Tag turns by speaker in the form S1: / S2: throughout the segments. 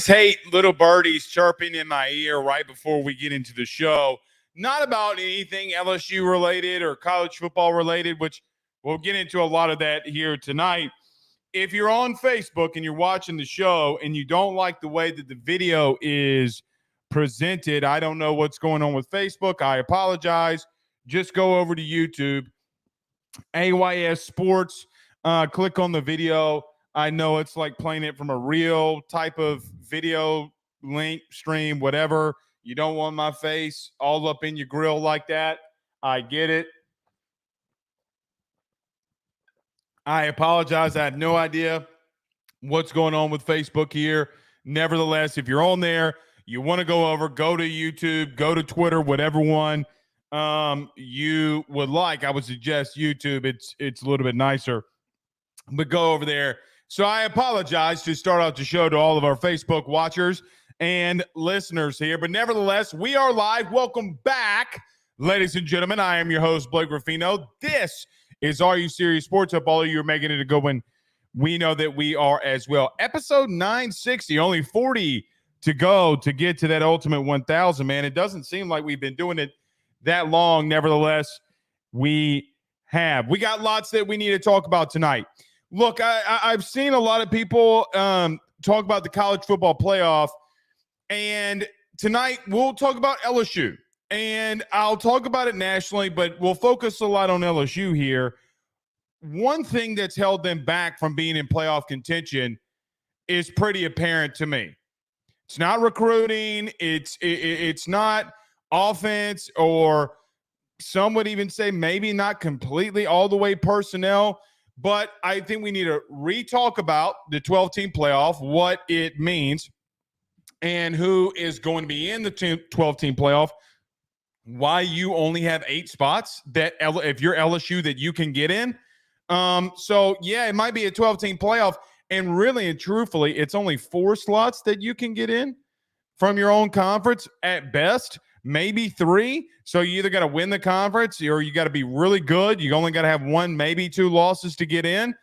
S1: Hate little birdies chirping in my ear right before we get into the show. Not about anything LSU related or college football related, which we'll get into a lot of that here tonight. If you're on Facebook and you're watching the show and you don't like the way that the video is presented, I don't know what's going on with Facebook. I apologize. Just go over to YouTube, AYS Sports, click on the video. I know it's like playing it from a real type of video link stream, whatever. You don't want my face all up in your grill like that. I get it. I apologize. I had no idea what's going on with Facebook here. Nevertheless, if you're on there, you want to go over, go to YouTube, go to Twitter, whatever one you would like. I would suggest YouTube. It's a little bit nicer, but go over there. So I apologize to start out the show to all of our Facebook watchers and listeners here. But nevertheless, we are live. Welcome back, ladies and gentlemen. I am your host, Blake Ruffino. This is Are You Serious Sports? Hope all of you are making it a good one. We know that we are as well. Episode 960, only 40 to go to get to that ultimate 1,000, man. It doesn't seem like we've been doing it that long. Nevertheless, we have. We got lots that we need to talk about tonight. Look, I've seen a lot of people talk about the college football playoff, and tonight we'll talk about LSU, and I'll talk about it nationally, but we'll focus a lot on LSU here. One thing that's held them back from being in playoff contention is pretty apparent to me. It's not recruiting. It's not offense, or some would even say maybe not completely all the way personnel. But I think we need to re-talk about the 12-team playoff, what it means, and who is going to be in the 12-team playoff, why you only have 8 spots that if you're LSU that you can get in. So, yeah, it might be a 12-team playoff, and really and truthfully, it's only 4 slots that you can get in from your own conference at best. Maybe 3. So you either got to win the conference or you got to be really good. You only got to have 1, maybe 2 losses to get in.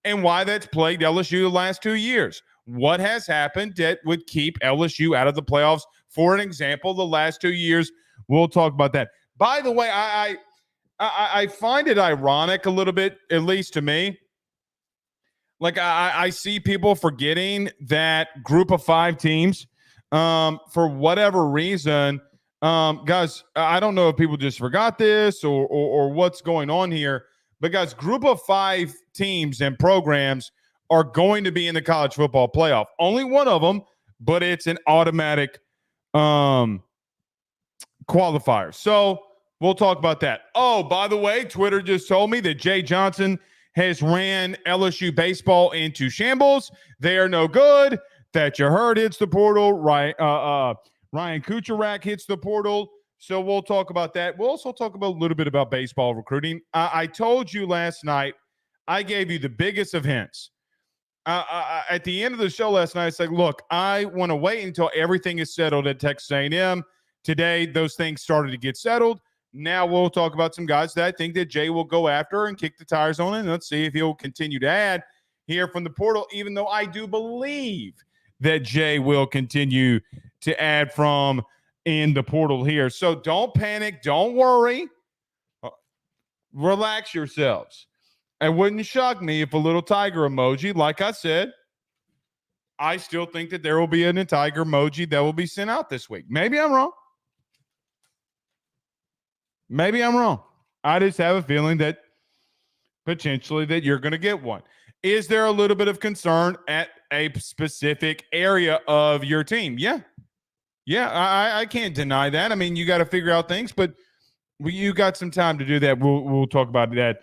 S1: And why that's plagued LSU the last 2 years. What has happened that would keep LSU out of the playoffs? For an example, the last 2 years. We'll talk about that. By the way, I find it ironic a little bit, at least to me. Like I see people forgetting that group of 5 teams, for whatever reason. Guys, I don't know if people just forgot this or what's going on here, but guys, group of 5 teams and programs are going to be in the college football playoff. Only one of them, but it's an automatic qualifier. So we'll talk about that. Oh, by the way, Twitter just told me that Jay Johnson has ran LSU baseball into shambles. They are no good. Thatcher Hurd hits the portal. Ryan Kucherak hits the portal. So we'll talk about that. We'll also talk about a little bit about baseball recruiting. I told you last night, I gave you the biggest of hints. At the end of the show last night, I said, look, I want to wait until everything is settled at Texas A&M. Today, those things started to get settled. Now we'll talk about some guys that I think that Jay will go after and kick the tires on it. And let's see if he'll continue to add here from the portal, even though I do believe that Jay will continue to add from in the portal here. So don't panic. Don't worry. Relax yourselves. It wouldn't shock me if a little tiger emoji, like I said, I still think that there will be a tiger emoji that will be sent out this week. Maybe I'm wrong. Maybe I'm wrong. I just have a feeling that potentially that you're going to get one. Is there a little bit of concern at a specific area of your team? Yeah. I can't deny that. I mean, you got to figure out things, but you got some time to do that. We'll talk about that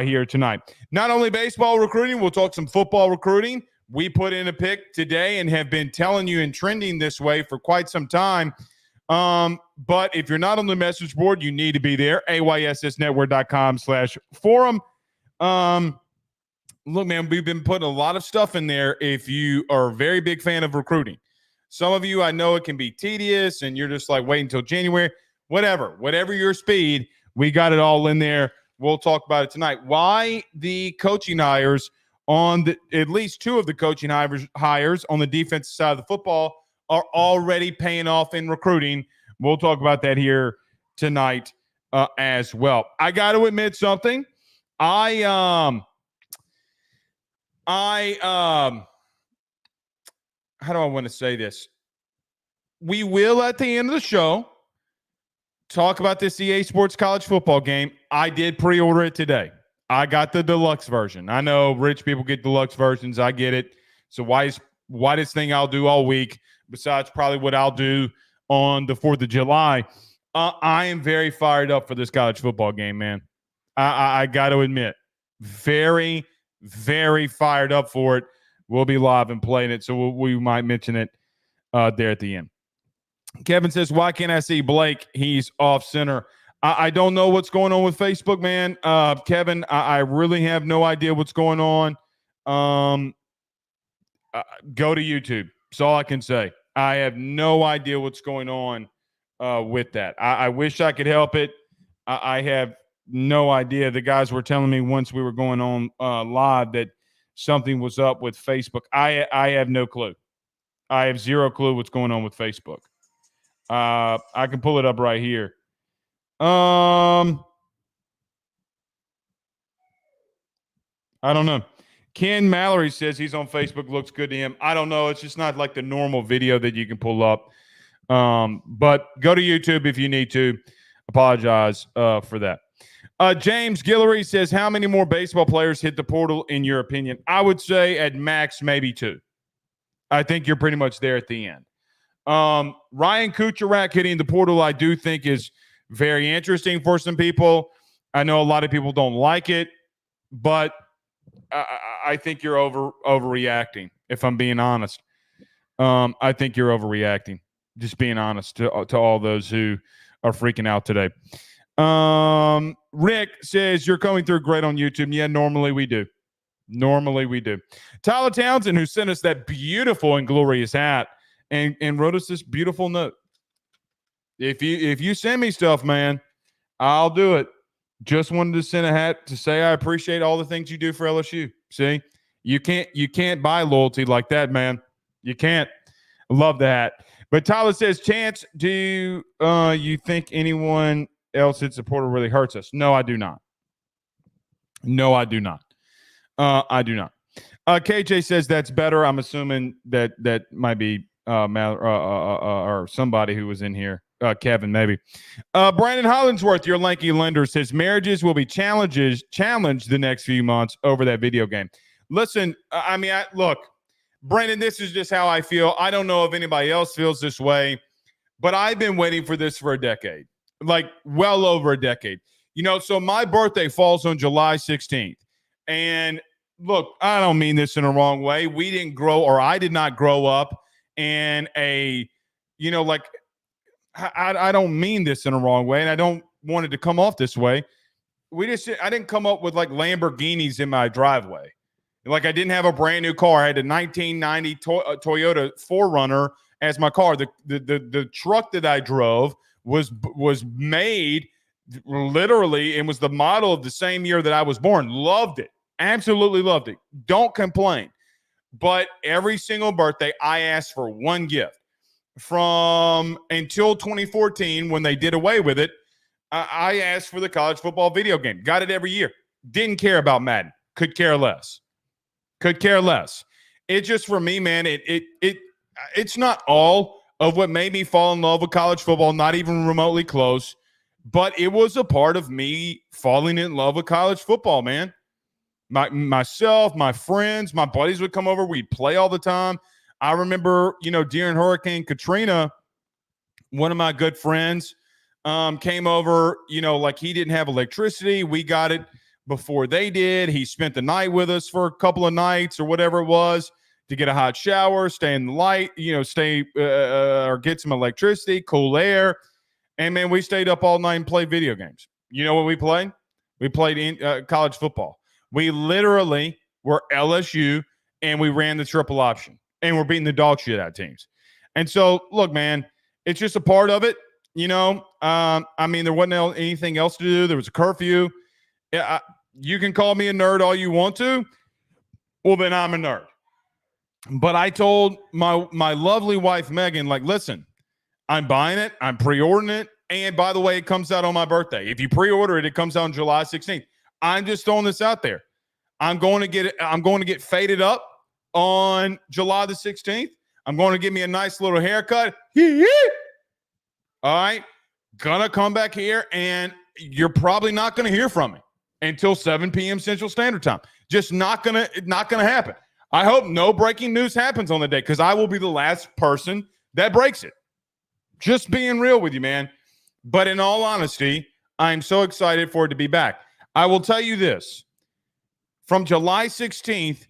S1: here tonight. Not only baseball recruiting, we'll talk some football recruiting. We put in a pick today and have been telling you and trending this way for quite some time. But if you're not on the message board, you need to be there. AYSSnetwork.com/forum. Look, man, we've been putting a lot of stuff in there if you are a very big fan of recruiting. Some of you, I know it can be tedious and you're just like, wait until January. Whatever your speed, we got it all in there. We'll talk about it tonight. Why the coaching hires on at least two of the coaching hires on the defensive side of the football are already paying off in recruiting. We'll talk about that here tonight as well. I got to admit something. How do I want to say this? We will, at the end of the show, talk about this EA Sports college football game. I did pre-order it today. I got the deluxe version. I know rich people get deluxe versions. I get it. So widest thing I'll do all week, besides probably what I'll do on the 4th of July. I am very fired up for this college football game, man. I got to admit, very, very fired up for it. We'll be live and playing it, so we might mention it there at the end. Kevin says, why can't I see Blake? He's off center. I don't know what's going on with Facebook, man. Kevin, I really have no idea what's going on. Go to YouTube. That's all I can say. I have no idea what's going on with that. I wish I could help it. I have no idea. The guys were telling me once we were going on live that something was up with Facebook. I have no clue. I have zero clue what's going on with Facebook. I can pull it up right here. I don't know. Ken Mallory says he's on Facebook. Looks good to him. I don't know. It's just not like the normal video that you can pull up. But go to YouTube if you need to. Apologize for that. James Guillory says, how many more baseball players hit the portal in your opinion? I would say at max maybe 2. I think you're pretty much there at the end. Ryan Kucherak hitting the portal I do think is very interesting for some people. I know a lot of people don't like it, but I think you're overreacting, if I'm being honest. I think you're overreacting, just being honest to all those who are freaking out today. Rick says, you're coming through great on YouTube. Yeah, normally we do. Tyler Townsend, who sent us that beautiful and glorious hat and wrote us this beautiful note. If you send me stuff, man, I'll do it. Just wanted to send a hat to say I appreciate all the things you do for LSU. See, you can't buy loyalty like that, man. You can't. I love the hat. But Tyler says, Chance, do you think anyone else hits the portal really hurts us? No, I do not. I do not. KJ says that's better. I'm assuming that might be or somebody who was in here. Kevin, maybe. Brandon Hollingsworth, your lanky lender, says marriages will be challenged the next few months over that video game. Listen, look, Brandon, this is just how I feel. I don't know if anybody else feels this way, but I've been waiting for this for a decade, like well over a decade. So my birthday falls on July 16th. And look, I don't mean this in a wrong way. I did not grow up in a, I don't mean this in a wrong way, and I don't want it to come off this way. I didn't come up with like Lamborghinis in my driveway. Like I didn't have a brand new car. I had a 1990 Toyota 4Runner as my car. The truck that I drove was made literally and was the model of the same year that I was born. Loved it. Absolutely loved it. Don't complain. But every single birthday, I asked for one gift. From until 2014, when they did away with it, I asked for the college football video game. Got it every year. Didn't care about Madden. Could care less. It just, for me, man, it's not all of what made me fall in love with college football, not even remotely close, but it was a part of me falling in love with college football, man. Myself, my friends, my buddies would come over. We'd play all the time. I remember, during Hurricane Katrina, one of my good friends came over, like he didn't have electricity. We got it before they did. He spent the night with us for a couple of nights or whatever it was to get a hot shower, stay in the light, or get some electricity, cool air. And, man, we stayed up all night and played video games. You know what we played? We played in college football. We literally were LSU, and we ran the triple option. And we're beating the dog shit out of teams. And so, look, man, it's just a part of it. There wasn't anything else to do. There was a curfew. You can call me a nerd all you want to. well, then I'm a nerd. But I told my lovely wife, Megan, like, listen, I'm buying it. I'm pre-ordering it. And by the way, it comes out on my birthday. If you pre-order it, it comes out on July 16th. I'm just throwing this out there. I'm going to get faded up on July the 16th. I'm going to give me a nice little haircut. All right. Gonna come back here, and you're probably not going to hear from me until 7 p.m. Central Standard Time. Just not gonna happen. I hope no breaking news happens on the day, because I will be the last person that breaks it. Just being real with you, man. But in all honesty, I'm so excited for it to be back. I will tell you this. From July 16th,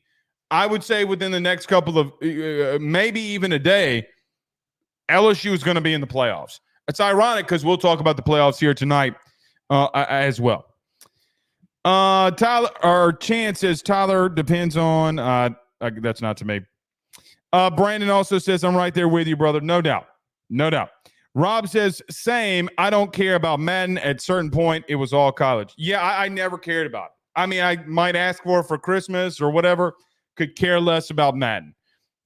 S1: I would say within the next couple of, maybe even a day, LSU is going to be in the playoffs. It's ironic because we'll talk about the playoffs here tonight as well. Tyler, or Chance says, Tyler depends on, that's not to me. Brandon also says, I'm right there with you, brother. No doubt. No doubt. Rob says, same. I don't care about Madden. At certain point, it was all college. Yeah, I never cared about it. I mean, I might ask for it for Christmas or whatever. Could care less about Madden.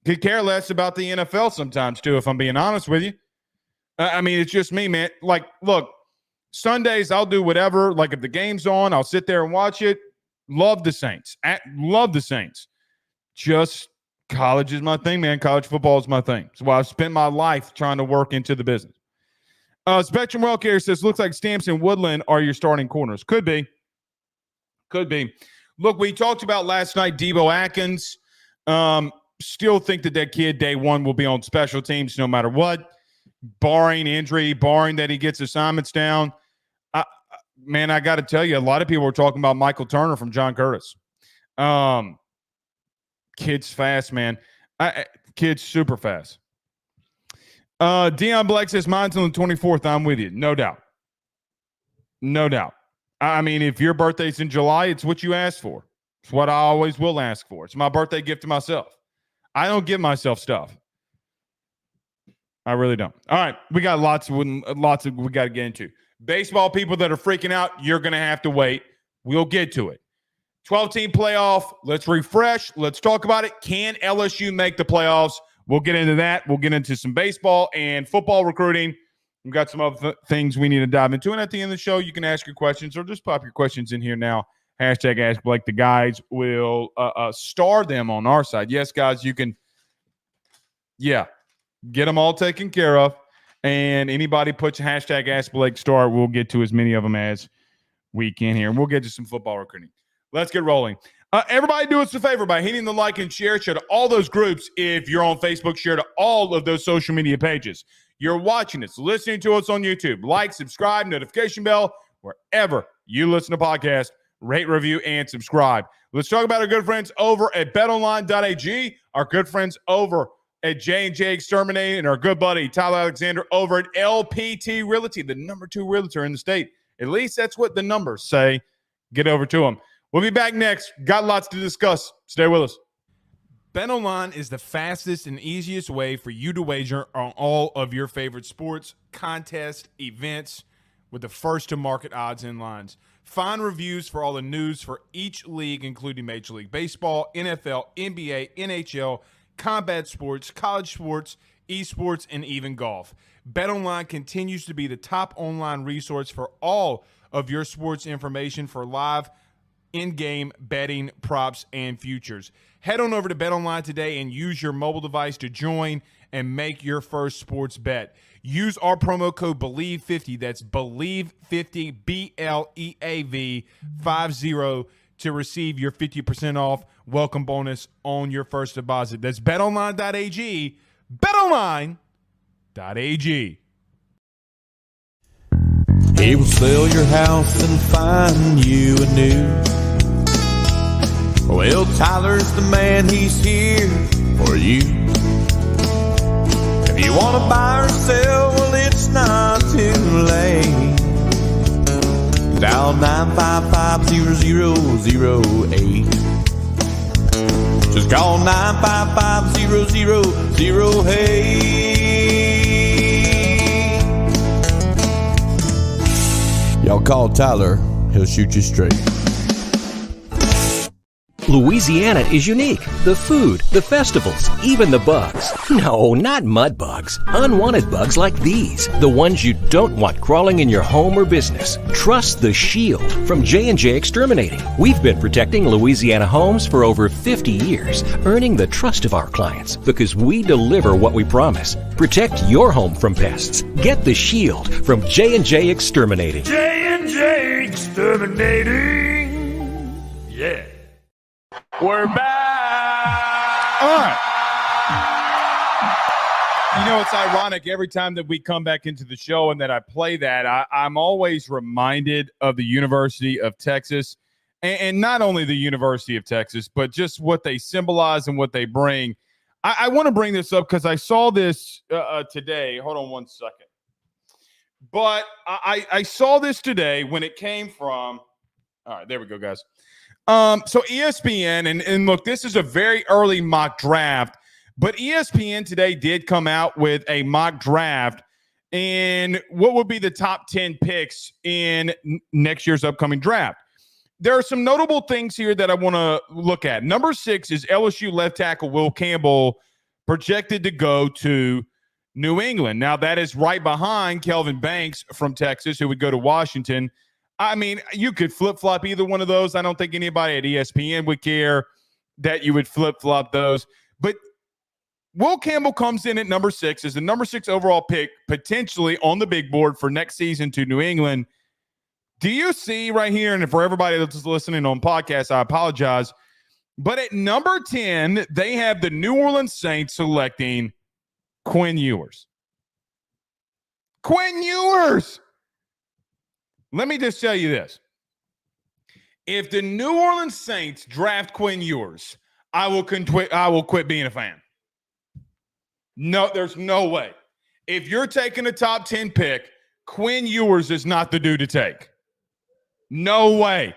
S1: Could care less about the NFL sometimes, too, if I'm being honest with you. I mean, it's just me, man. Like, look, Sundays, I'll do whatever. Like, if the game's on, I'll sit there and watch it. Love the Saints. Love the Saints. Just college is my thing, man. College football is my thing. So I've spent my life trying to work into the business. Spectrum Wellcare says, looks like Stamps and Woodland are your starting corners. Could be. Could be. Look, we talked about last night, Debo Atkins. Still think that kid day one will be on special teams no matter what. Barring injury, barring that he gets assignments down. Man, I got to tell you, a lot of people were talking about Michael Turner from John Curtis. Kid's fast, man. Kid's super fast. Deion Black says, mine's on the 24th. I'm with you. No doubt. No doubt. I mean, if your birthday's in July, it's what you asked for. It's what I always will ask for. It's my birthday gift to myself. I don't give myself stuff. I really don't. All right. We got lots of we got to get into. Baseball people that are freaking out, you're going to have to wait. We'll get to it. 12-team playoff. Let's refresh. Let's talk about it. Can LSU make the playoffs? We'll get into that. We'll get into some baseball and football recruiting. We've got some other things we need to dive into. And at the end of the show, you can ask your questions or just pop your questions in here now. Hashtag Ask Blake. The guys will star them on our side. Yes, guys, you can, get them all taken care of. And anybody puts hashtag Ask Blake star, we'll get to as many of them as we can here. And we'll get to some football recruiting. Let's get rolling. Everybody do us a favor by hitting the like and share. Share to all those groups. If you're on Facebook, share to all of those social media pages. You're watching us, listening to us on YouTube. Like, subscribe, notification bell, wherever you listen to podcasts. Rate, review, and subscribe. Let's talk about our good friends over at betonline.ag, our good friends over at J&J Exterminating, and our good buddy Tyler Alexander over at LPT Realty, the number 2 realtor in the state. At least that's what the numbers say. Get over to them. We'll be back next. Got lots to discuss. Stay with us. BetOnline is the fastest and easiest way for you to wager on all of your favorite sports, contests, events with the first-to-market odds and lines. Find reviews for all the news for each league, including Major League Baseball, NFL, NBA, NHL, combat sports, college sports, esports, and even golf. BetOnline continues to be the top online resource for all of your sports information for live in-game betting, props, and futures. Head on over to BetOnline today and use your mobile device to join and make your first sports bet. Use our promo code BELIEVE50, that's BELIEVE50, BLEAV 50, to receive your 50% off welcome bonus on your first deposit. That's betonline.ag, betonline.ag.
S2: He will sell your house and find you a new. Well, Tyler's the man, he's here for you. If you want to buy or sell, well, it's not too late. Dial 955-0008. Just call 955-0008. Y'all call Tyler, he'll shoot you straight.
S3: Louisiana is unique. The food, the festivals, even the bugs. No, not mud bugs. Unwanted bugs like these. The ones you don't want crawling in your home or business. Trust the Shield from J&J Exterminating. We've been protecting Louisiana homes for over 50 years, earning the trust of our clients because we deliver what we promise. Protect your home from pests. Get the Shield from J&J Exterminating.
S4: J&J Exterminating. Yeah.
S1: We're back. All right. You know, it's ironic every time that we come back into the show and that I play that, I'm always reminded of the University of Texas, and not only the University of Texas, but just what they symbolize and what they bring. I want to bring this up because I saw this today. Hold on one second. But I saw this today when it came from – all right, there we go, guys. So ESPN, and look, this is a very early mock draft, but ESPN today did come out with a mock draft and what would be the top 10 picks in next year's upcoming draft. There are some notable things here that I want to look at. Number 6 is LSU left tackle Will Campbell, projected to go to New England. Now, that is right behind Kelvin Banks from Texas, who would go to Washington. I mean, you could flip-flop either one of those. I don't think anybody at ESPN would care that you would flip-flop those. But Will Campbell comes in at number 6 as the number 6 overall pick, potentially on the big board for next season to New England. Do you see right here, and for everybody that's listening on podcasts, I apologize, but at number 10, they have the New Orleans Saints selecting Quinn Ewers. Quinn Ewers! Let me just tell you this. If the New Orleans Saints draft Quinn Ewers, I will quit being a fan. No, there's no way. If you're taking a top 10 pick, Quinn Ewers is not the dude to take. No way.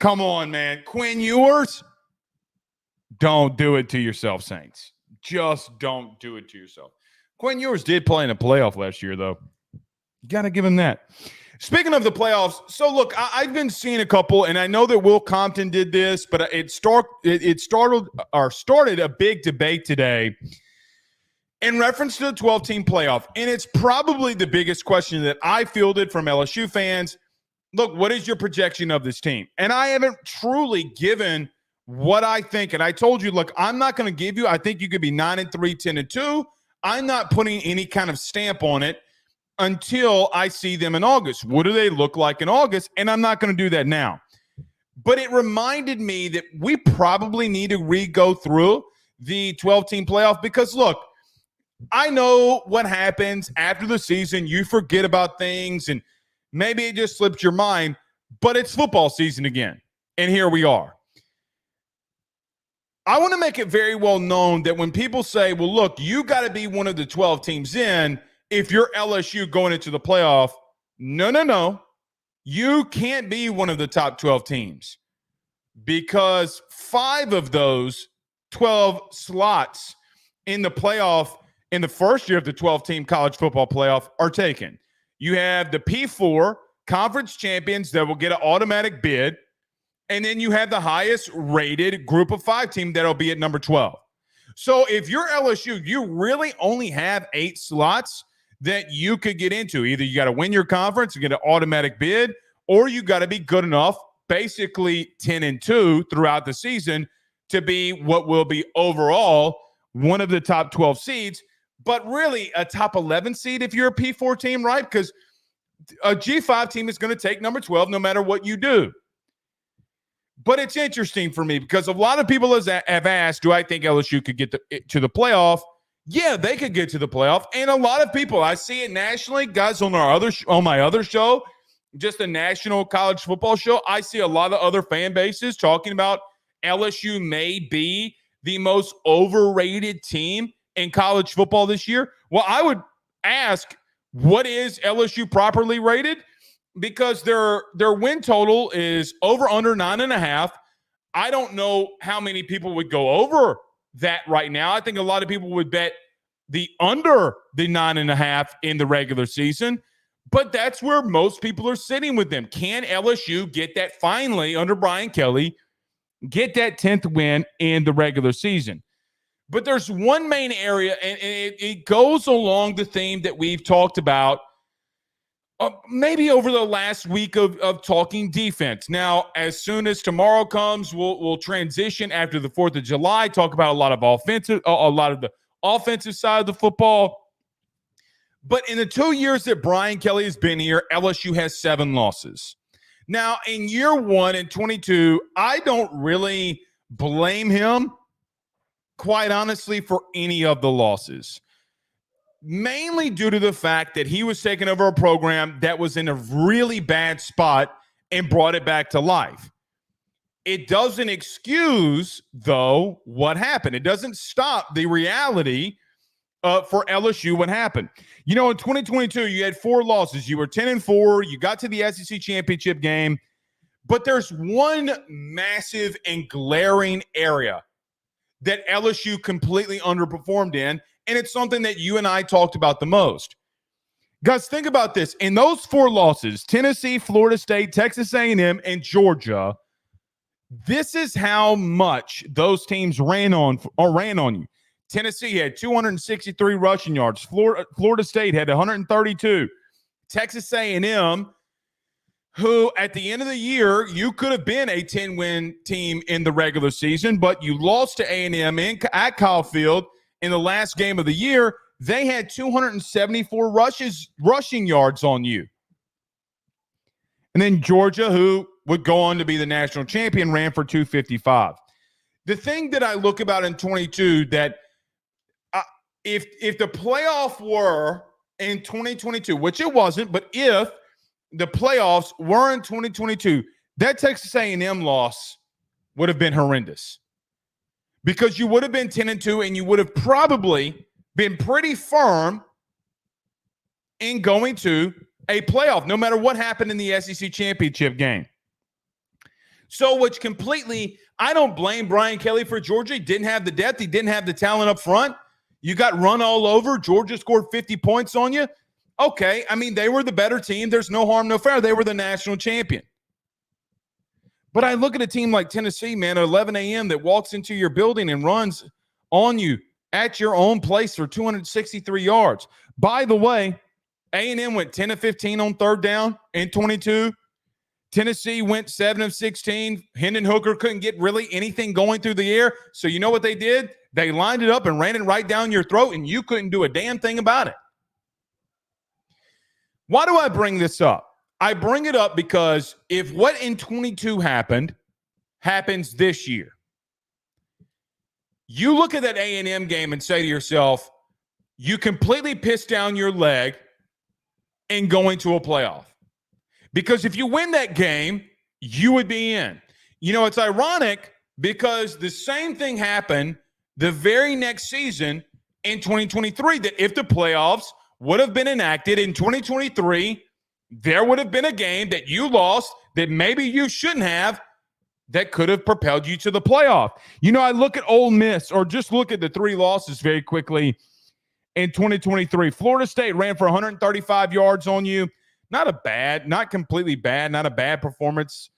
S1: Come on, man. Quinn Ewers? Don't do it to yourself, Saints. Just don't do it to yourself. Quinn Ewers did play in a playoff last year, though. You got to give him that. Speaking of the playoffs, so look, I've been seeing a couple, and I know that Will Compton did this, but it started a big debate today in reference to the 12-team playoff, and it's probably the biggest question that I fielded from LSU fans. Look, what is your projection of this team? And I haven't truly given what I think, and I told you, look, I'm not going to give you, I think you could be 9-3, 10-2. I'm not putting any kind of stamp on it until I see them in August. What do they look like in August? And I'm not going to do that now. But it reminded me that we probably need to go through the 12-team playoff because, look, I know what happens after the season. You forget about things, and maybe it just slipped your mind, but it's football season again, and here we are. I want to make it very well known that when people say, well, look, you got to be one of the 12 teams in, if you're LSU going into the playoff, no. You can't be one of the top 12 teams because 5 of those 12 slots in the playoff in the first year of the 12-team college football playoff are taken. You have the P4 conference champions that will get an automatic bid, and then you have the highest rated group of 5 team that'll be at number 12. So if you're LSU, you really only have 8 slots that you could get into. Either you got to win your conference and get an automatic bid, or you got to be good enough, basically 10-2 throughout the season to be what will be overall one of the top 12 seeds, but really a top 11 seed if you're a P4 team, right? Because a G5 team is going to take number 12 no matter what you do. But it's interesting for me because a lot of people have asked, do I think LSU could get to the playoff? Yeah, they could get to the playoff. And a lot of people, I see it nationally, guys on my other show, just a national college football show, I see a lot of other fan bases talking about LSU may be the most overrated team in college football this year. Well, I would ask, what is LSU properly rated? Because their win total is over under 9.5. I don't know how many people would go over that right now. I think a lot of people would bet the under the 9.5 in the regular season. But that's where most people are sitting with them. Can LSU get that finally under Brian Kelly, get that 10th win in the regular season? But there's one main area, and it goes along the theme that we've talked about maybe over the last week of talking defense. Now, as soon as tomorrow comes, we'll transition after the 4th of July, talk about a lot of the offensive side of the football. But in the 2 years that Brian Kelly has been here, LSU has 7 losses. Now, in year 1 and 22, I don't really blame him, quite honestly, for any of the losses. Mainly due to the fact that he was taking over a program that was in a really bad spot and brought it back to life. It doesn't excuse, though, what happened. It doesn't stop the reality for LSU what happened. You know, in 2022, you had 4 losses. You were 10-4. You got to the SEC championship game. But there's one massive and glaring area that LSU completely underperformed in, and it's something that you and I talked about the most. Guys, think about this. In those 4 losses, Tennessee, Florida State, Texas A&M, and Georgia, this is how much those teams ran on you. Tennessee had 263 rushing yards. Florida State had 132. Texas A&M, who at the end of the year, you could have been a 10-win team in the regular season, but you lost to A&M at Kyle Field in the last game of the year. They had 274 rushing yards on you. And then Georgia, who would go on to be the national champion, ran for 255. The thing that I look about in 22 that if the playoff were in 2022, which it wasn't, but if the playoffs were in 2022, that Texas A&M loss would have been horrendous because you would have been 10-2 and you would have probably been pretty firm in going to a playoff, no matter what happened in the SEC championship game. So, which completely, I don't blame Brian Kelly for Georgia. He didn't have the depth. He didn't have the talent up front. You got run all over. Georgia scored 50 points on you. Okay, I mean, they were the better team. There's no harm, no foul. They were the national champion. But I look at a team like Tennessee, man, at 11 a.m. that walks into your building and runs on you at your own place for 263 yards. By the way, A&M went 10 of 15 on third down in 22. Tennessee went 7 of 16. Hendon Hooker couldn't get really anything going through the air. So you know what they did? They lined it up and ran it right down your throat, and you couldn't do a damn thing about it. Why do I bring this up? I bring it up because if what in 22 happens this year, you look at that A&M game and say to yourself, you completely pissed down your leg in going to a playoff. Because if you win that game, you would be in. You know, it's ironic because the same thing happened the very next season in 2023, that if the playoffs would have been enacted in 2023, there would have been a game that you lost that maybe you shouldn't have that could have propelled you to the playoff. You know, I look at Ole Miss, or just look at the 3 losses very quickly in 2023. Florida State ran for 135 yards on you. Not completely bad, not a bad performance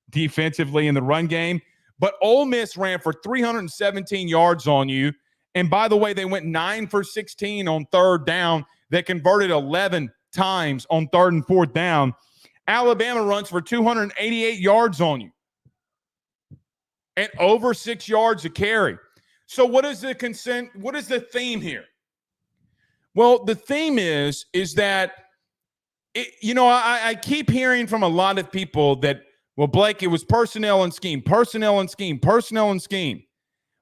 S1: defensively in the run game. But Ole Miss ran for 317 yards on you. And by the way, they went 9 for 16 on third down. They converted 11 times on third and fourth down. Alabama runs for 288 yards on you and over 6 yards a carry. So what is the theme here? Well, the theme is that, I keep hearing from a lot of people that, well, Blake, it was personnel and scheme.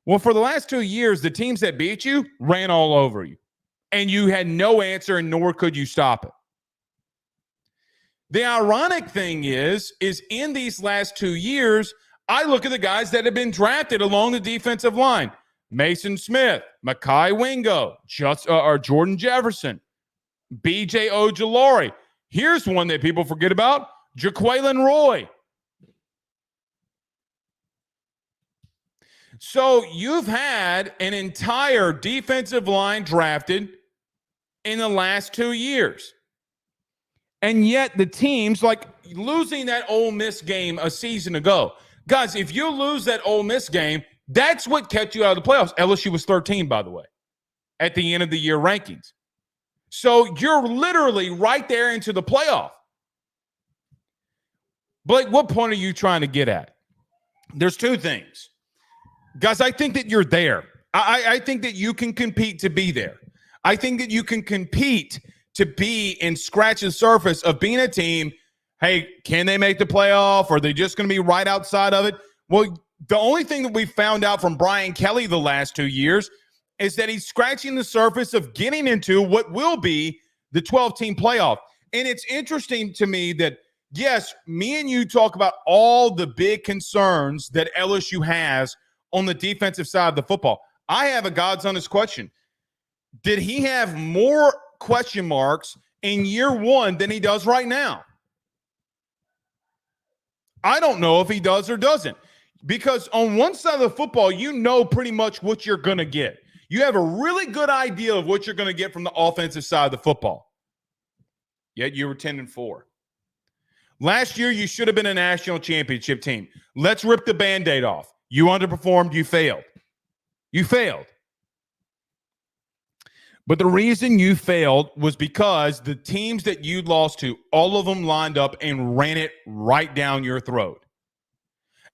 S1: Well, for the last 2 years, the teams that beat you ran all over you, and you had no answer, and nor could you stop it. The ironic thing is in these last 2 years, I look at the guys that have been drafted along the defensive line: Mason Smith, Mekhi Wingo, Jordan Jefferson, B.J. Ojulari. Here's one that people forget about: Jaquelin Roy. So you've had an entire defensive line drafted in the last 2 years. And yet the teams, like losing that Ole Miss game a season ago. Guys, if you lose that Ole Miss game, that's what kept you out of the playoffs. LSU was 13, by the way, at the end of the year rankings. So you're literally right there into the playoff. Blake, what point are you trying to get at? There's two things. Guys, I think that you're there. I think that you can compete to be there. I think that you can compete to be and scratch the surface of being a team. Hey, can they make the playoff? Or are they just going to be right outside of it? Well, the only thing that we found out from Brian Kelly the last 2 years is that he's scratching the surface of getting into what will be the 12-team playoff. And it's interesting to me that, yes, me and you talk about all the big concerns that LSU has on the defensive side of the football. I have a God's honest question. Did he have more question marks in year one than he does right now? I don't know if he does or doesn't. Because on one side of the football, you know pretty much what you're going to get. You have a really good idea of what you're going to get from the offensive side of the football. Yet you were 10-4. Last year, you should have been a national championship team. Let's rip the Band-Aid off. You underperformed. You failed. You failed. But the reason you failed was because the teams that you lost to, all of them lined up and ran it right down your throat.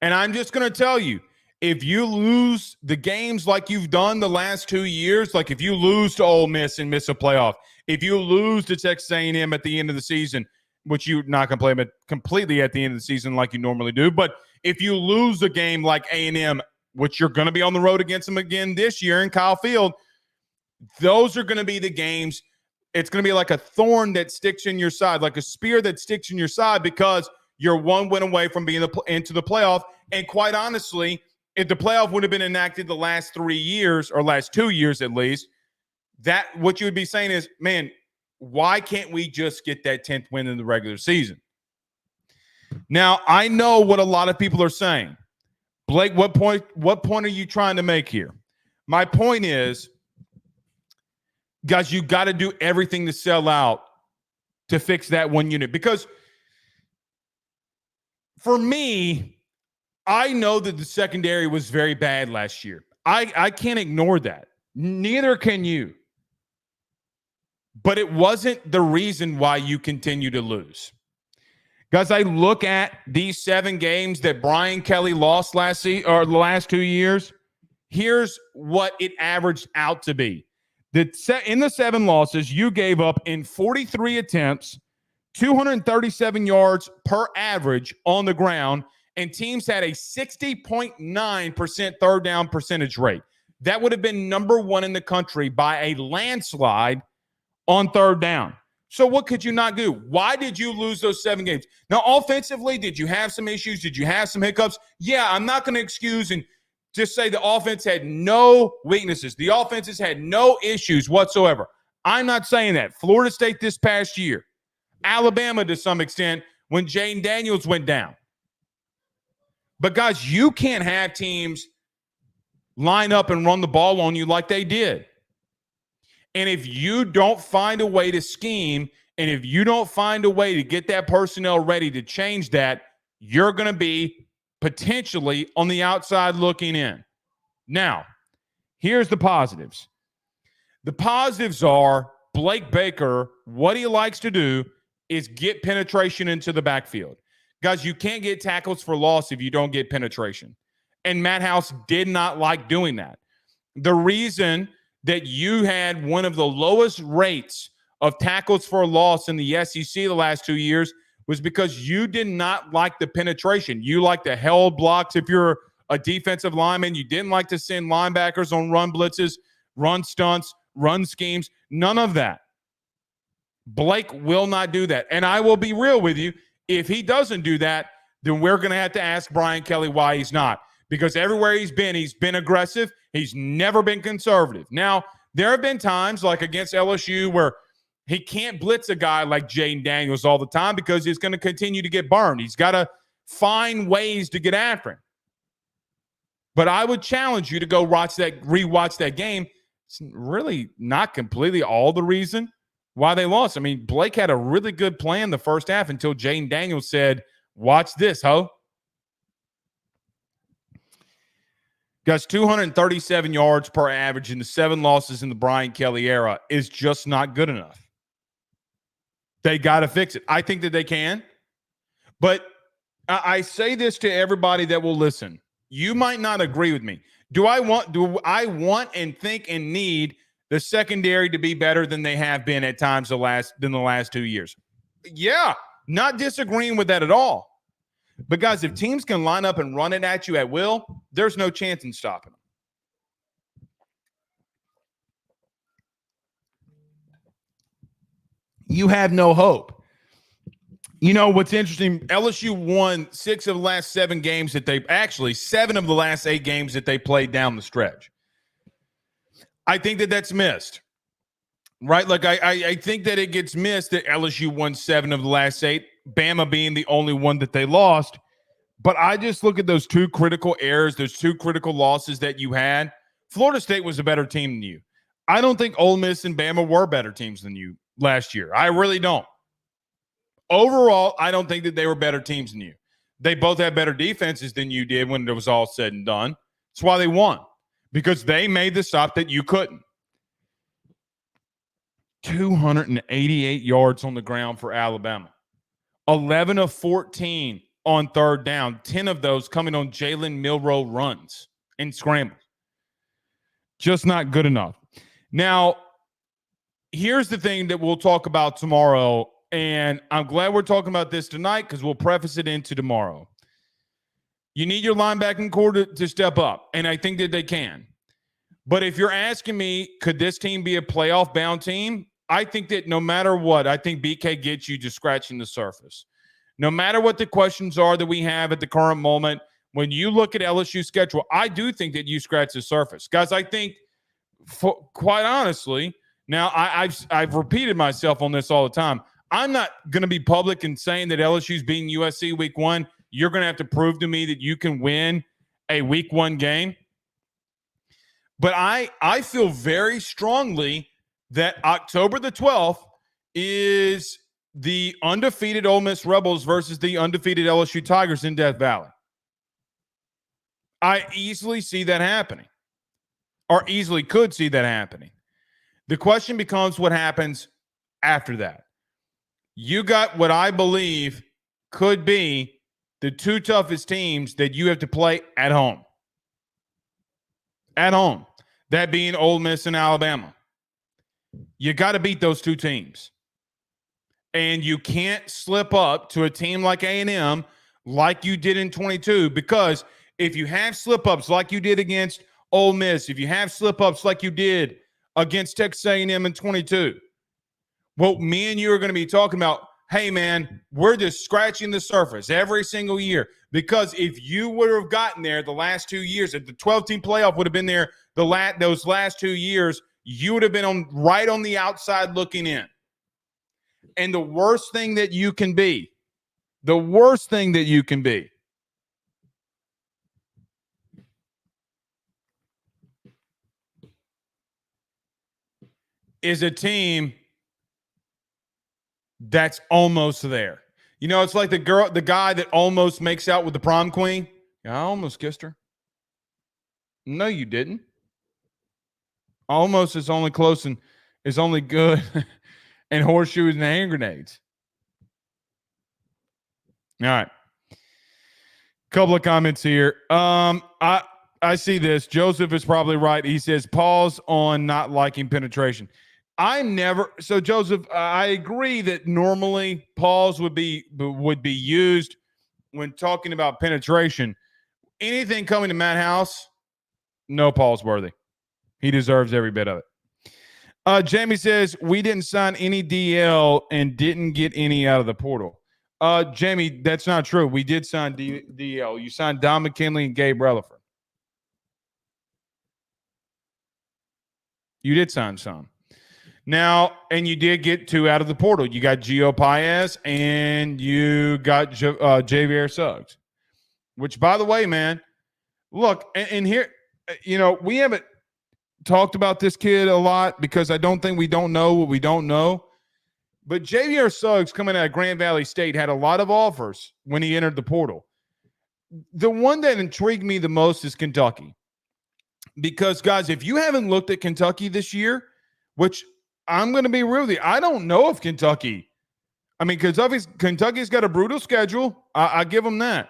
S1: And I'm just going to tell you, if you lose the games like you've done the last 2 years, like if you lose to Ole Miss and miss a playoff, if you lose to Texas A&M at the end of the season, which you're not going to play them completely at the end of the season like you normally do, but if you lose a game like A&M, which you're going to be on the road against them again this year in Kyle Field, those are going to be the games. It's going to be like a thorn that sticks in your side, like a spear that sticks in your side because you're one win away from being into the playoff. And quite honestly, if the playoff would have been enacted the last 3 years or last 2 years at least, that what you would be saying is, man, why can't we just get that 10th win in the regular season? Now, I know what a lot of people are saying. Blake, what point are you trying to make here? My point is, guys, you got to do everything to sell out to fix that one unit. Because for me, I know that the secondary was very bad last year. I can't ignore that. Neither can you. But it wasn't the reason why you continue to lose. Guys, I look at these 7 games that Brian Kelly lost the last 2 years. Here's what it averaged out to be. In the 7 losses, you gave up in 43 attempts, 237 yards per average on the ground, and teams had a 60.9% third down percentage rate. That would have been number 1 in the country by a landslide on third down. So what could you not do? Why did you lose those 7 games? Now, offensively, did you have some issues? Did you have some hiccups? Yeah, I'm not going to excuse and just say the offense had no weaknesses. The offenses had no issues whatsoever. I'm not saying that. Florida State this past year, Alabama to some extent when Jaden Daniels went down. But, guys, you can't have teams line up and run the ball on you like they did. And if you don't find a way to scheme, and if you don't find a way to get that personnel ready to change that, you're going to be potentially on the outside looking in. Now, here's the positives. The positives are Blake Baker, what he likes to do is get penetration into the backfield. Guys, you can't get tackles for loss if you don't get penetration. And Matt House did not like doing that. The reason that you had one of the lowest rates of tackles for loss in the SEC the last 2 years was because you did not like the penetration. You like the held blocks if you're a defensive lineman. You didn't like to send linebackers on run blitzes, run stunts, run schemes. None of that. Blake will not do that. And I will be real with you. If he doesn't do that, then we're going to have to ask Brian Kelly why he's not. Because everywhere he's been aggressive. He's never been conservative. Now, there have been times like against LSU where he can't blitz a guy like Jaden Daniels all the time because he's going to continue to get burned. He's got to find ways to get after him. But I would challenge you to go rewatch that game. It's really not completely all the reason why they lost. I mean, Blake had a really good plan the first half until Jaden Daniels said, watch this, ho. Guys, 237 yards per average in the 7 losses in the Brian Kelly era is just not good enough. They got to fix it. I think that they can. But I say this to everybody that will listen. You might not agree with me. Do I want and think and need the secondary to be better than they have been at times the last 2 years? Yeah, not disagreeing with that at all. But guys, if teams can line up and run it at you at will, there's no chance in stopping them. You have no hope. You know what's interesting? LSU won 6 of the last 7 games that they actually 7 of the last 8 games that they played down the stretch. I think that that's missed, right? Like I think that it gets missed that LSU won 7 of the last 8, Bama being the only one that they lost. But I just look at those 2 critical errors, those 2 critical losses that you had. Florida State was a better team than you. I don't think Ole Miss and Bama were better teams than you last year. I really don't. Overall, I don't think that they were better teams than you. They both had better defenses than you did when it was all said and done. That's why they won, because they made the stop that you couldn't. 288 yards on the ground for Alabama. 11 of 14 on third down. 10 of those coming on Jalen Milroe runs and scrambles. Just not good enough. Now, here's the thing that we'll talk about tomorrow. And I'm glad we're talking about this tonight because we'll preface it into tomorrow. You need your linebacking core to step up, and I think that they can. But if you're asking me, could this team be a playoff-bound team? I think that no matter what, I think BK gets you just scratching the surface. No matter what the questions are that we have at the current moment, when you look at LSU's schedule, I do think that you scratch the surface. Guys, I think, quite honestly, now I've repeated myself on this all the time. I'm not going to be public in saying that LSU's beating USC week 1. You're going to have to prove to me that you can win a week 1 game. But I feel very strongly that October the 12th is the undefeated Ole Miss Rebels versus the undefeated LSU Tigers in Death Valley. I easily see that happening, or easily could see that happening. The question becomes what happens after that. You got what I believe could be the 2 toughest teams that you have to play at home. At home. That being Ole Miss and Alabama. You got to beat those 2 teams. And you can't slip up to a team like A&M like you did in 22, because if you have slip-ups like you did against Ole Miss, if you have slip-ups like you did against Texas A&M in 22, well, me and you are going to be talking about, hey, man, we're just scratching the surface every single year. Because if you would have gotten there the last 2 years, if the 12-team playoff would have been there those last 2 years, you would have been right on the outside looking in. And the worst thing that you can be, is a team that's almost there. You know, it's like the guy that almost makes out with the prom queen. I almost kissed her. No, you didn't. Almost is only close and is only good and horseshoes and hand grenades. All right. Couple of comments here. I see this. Joseph is probably right. He says, pause on not liking penetration. So Joseph, I agree that normally pause would be used when talking about penetration. Anything coming to Matt House, no pause worthy. He deserves every bit of it. Jamie says, we didn't sign any DL and didn't get any out of the portal. Jamie, that's not true. We did sign DL. You signed Don McKinley and Gabe Relaford. You did sign some. Now, and you did get 2 out of the portal. You got Gio Paez and you got Javier Suggs, which, by the way, man, look, and here, you know, we haven't talked about this kid a lot because I don't think we don't know what we don't know. But Xavier Suggs coming out of Grand Valley State had a lot of offers when he entered the portal. The one that intrigued me the most is Kentucky. Because, guys, if you haven't looked at Kentucky this year, which I'm going to be real with you, I don't know if Kentucky's got a brutal schedule. I give them that.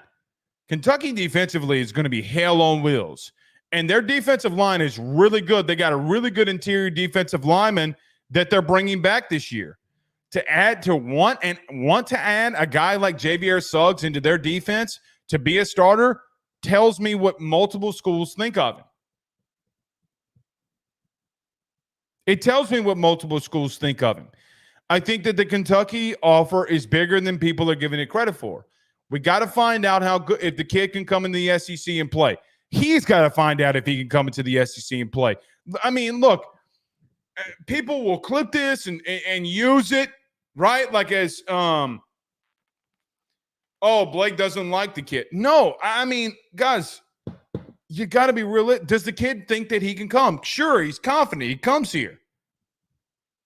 S1: Kentucky defensively is going to be hell on wheels. And their defensive line is really good. They got a really good interior defensive lineman that they're bringing back this year. To want to add a guy like Xavier Suggs into their defense to be a starter tells me what multiple schools think of him. It tells me what multiple schools think of him. I think that the Kentucky offer is bigger than people are giving it credit for. We got to find out how good if the kid can come in the SEC and play. He's got to find out if he can come into the SEC and play. I mean, look, people will clip this and use it, right? Like as, Blake doesn't like the kid. No, I mean, guys, you got to be real. Does the kid think that he can come? Sure, he's confident. He comes here.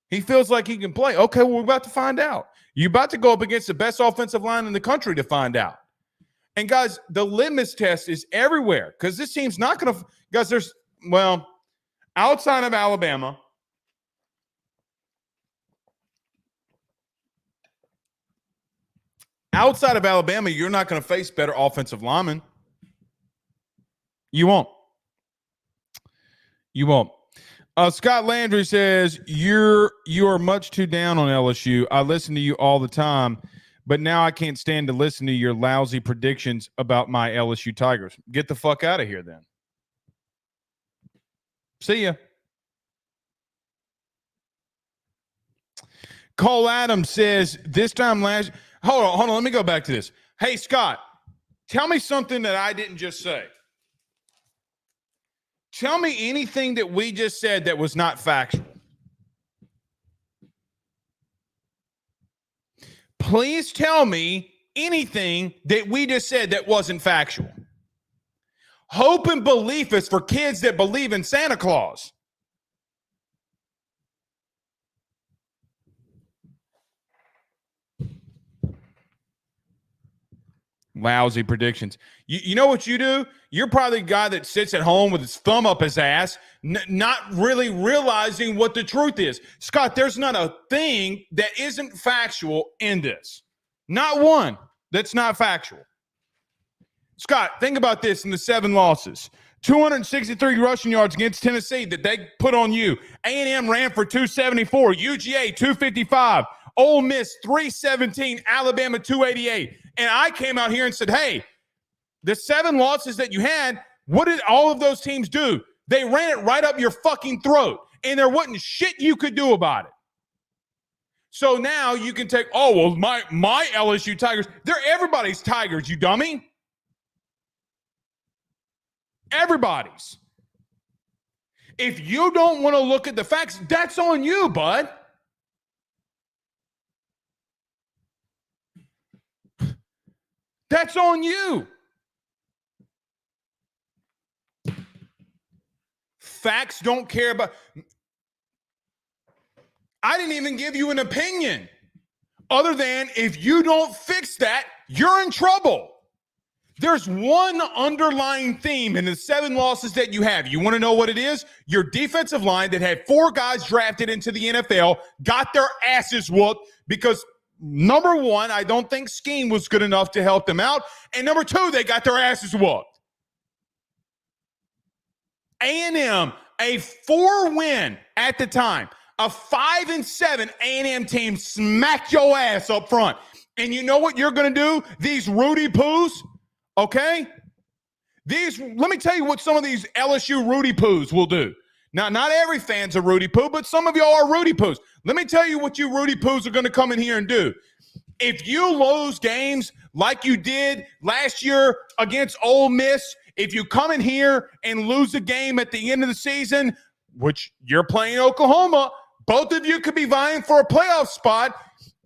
S1: He feels like he can play. Okay, well, we're about to find out. You're about to go up against the best offensive line in the country to find out. And, guys, the litmus test is everywhere because this team's not going to – guys, outside of Alabama – outside of Alabama, you're not going to face better offensive linemen. You won't. You won't. Scott Landry says, you are much too down on LSU. I listen to you all the time, but now I can't stand to listen to your lousy predictions about my LSU Tigers. Get the fuck out of here then. See ya. Cole Adams says, this time last – hold on. Let me go back to this. Hey, Scott, tell me something that I didn't just say. Tell me anything that we just said that was not factual. Please tell me anything that we just said that wasn't factual. Hope and belief is for kids that believe in Santa Claus. Lousy predictions. You know what you do? You're probably the guy that sits at home with his thumb up his ass, not really realizing what the truth is. Scott, there's not a thing that isn't factual in this. Not one that's not factual. Scott, think about this in the 7 losses. 263 rushing yards against Tennessee that they put on you. A&M ran for 274. UGA 255. Ole Miss 317. Alabama 288. And I came out here and said, hey, the 7 losses that you had, what did all of those teams do? They ran it right up your fucking throat, and there wasn't shit you could do about it. So now you can take, my LSU Tigers, they're everybody's Tigers, you dummy. Everybody's. If you don't want to look at the facts, that's on you, bud. That's on you. Facts don't care about. I didn't even give you an opinion other than if you don't fix that, you're in trouble. There's one underlying theme in the 7 losses that you have. You want to know what it is? Your defensive line that had 4 guys drafted into the NFL got their asses whooped because number 1, I don't think scheme was good enough to help them out. And number 2, they got their asses whooped. A&M, a 4-win at the time. A 5-7 A&M team smacked your ass up front. And you know what you're going to do? These Rudy Poos, okay? Let me tell you what some of these LSU Rudy Poos will do. Now, not every fan's a Rudy Poo, but some of y'all are Rudy Poos. Let me tell you what you Rudy Poos are going to come in here and do. If you lose games like you did last year against Ole Miss, if you come in here and lose a game at the end of the season, which you're playing Oklahoma, both of you could be vying for a playoff spot,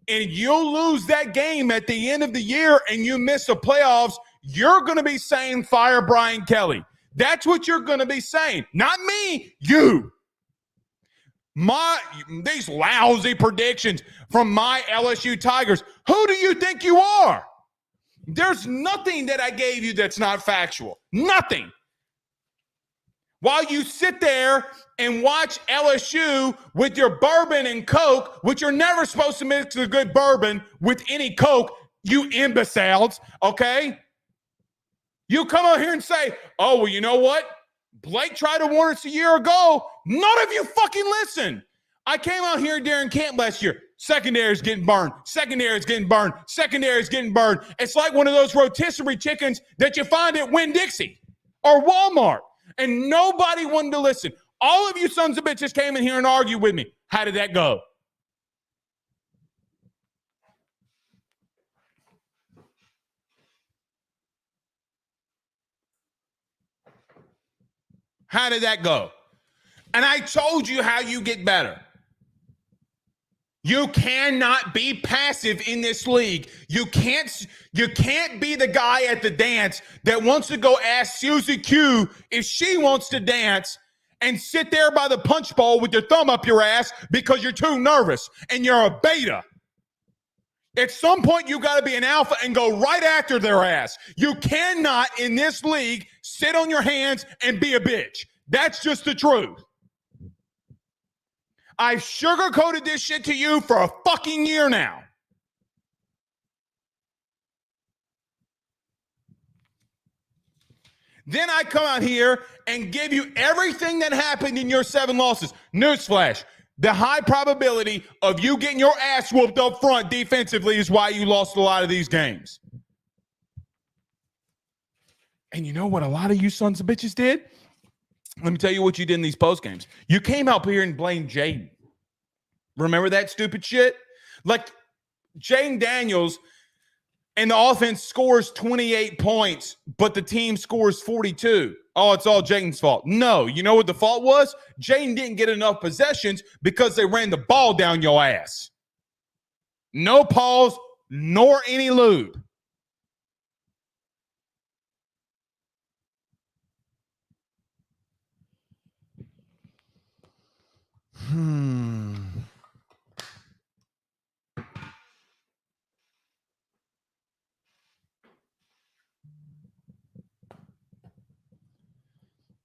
S1: and you'll lose that game at the end of the year and you miss the playoffs, you're going to be saying fire Brian Kelly. That's what you're going to be saying. Not me, you. These lousy predictions from my LSU Tigers. Who do you think you are? There's nothing that I gave you that's not factual. Nothing. While you sit there and watch LSU with your bourbon and Coke, which you're never supposed to mix a good bourbon with any Coke, you imbeciles, okay? You come out here and say, oh, well, you know what? Blake tried to warn us a year ago. None of you fucking listen. I came out here during camp last year. Secondary is getting burned. Secondary is getting burned. Secondary is getting burned. It's like one of those rotisserie chickens that you find at Winn-Dixie or Walmart. And nobody wanted to listen. All of you sons of bitches came in here and argued with me. How did that go? How did that go? And I told you how you get better. You cannot be passive in this league. You can't be the guy at the dance that wants to go ask Susie Q if she wants to dance and sit there by the punch bowl with your thumb up your ass because you're too nervous and you're a beta. At some point, you got to be an alpha and go right after their ass. You cannot, in this league, sit on your hands and be a bitch. That's just the truth. I've sugarcoated this shit to you for a fucking year now. Then I come out here and give you everything that happened in your 7 losses. Newsflash. The high probability of you getting your ass whooped up front defensively is why you lost a lot of these games. And you know what a lot of you sons of bitches did? Let me tell you what you did in these post games. You came out here and blamed Jaden. Remember that stupid shit? Like Jaden Daniels and the offense scores 28 points, but the team scores 42. Oh, it's all Jaden's fault. No, you know what the fault was? Jaden didn't get enough possessions because they ran the ball down your ass. No pause, nor any lube.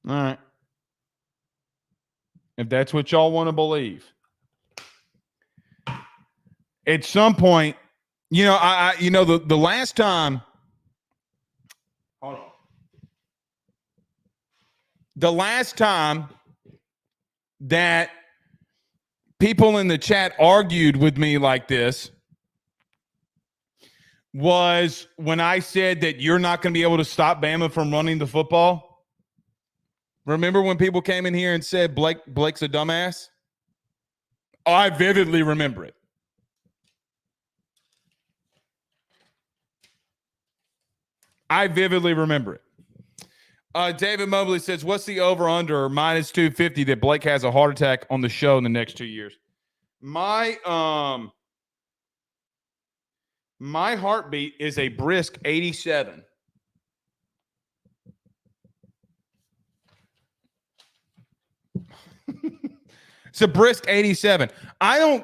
S1: All right. If that's what y'all want to believe. At some point, you know, the last time. Hold on. The last time that people in the chat argued with me like this was when I said that you're not going to be able to stop Bama from running the football. Remember when people came in here and said Blake's a dumbass? Oh, I vividly remember it. I vividly remember it. David Mobley says, what's the over-under minus 250 that Blake has a heart attack on the show in the next 2 years? My heartbeat is a brisk 87. It's a brisk 87. I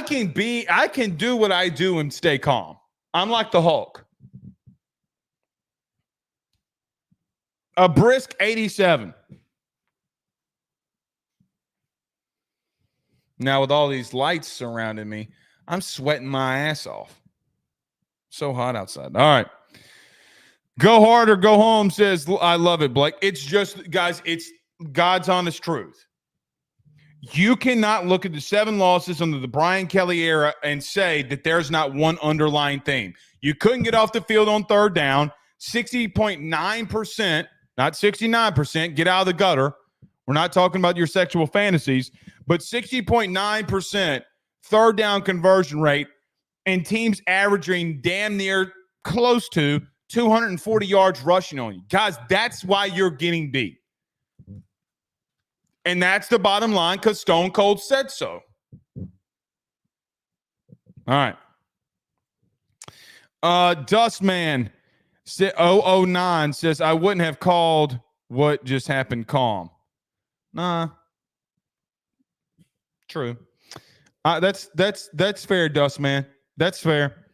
S1: can do what I do and stay calm. I'm like the Hulk. A brisk 87. Now, with all these lights surrounding me, I'm sweating my ass off. So hot outside. All right. Go hard or go home says, I love it, Blake. It's just, guys, it's God's honest truth. You cannot look at the 7 losses under the Brian Kelly era and say that there's not one underlying theme. You couldn't get off the field on 3rd down, 60.9%, not 69%, get out of the gutter. We're not talking about your sexual fantasies, but 60.9% 3rd down conversion rate and teams averaging damn near close to 240 yards rushing on you. Guys, that's why you're getting beat. And that's the bottom line because Stone Cold said so. All right. Dustman 009 says, I wouldn't have called what just happened calm. Nah. True. That's fair, Dust Man. That's fair.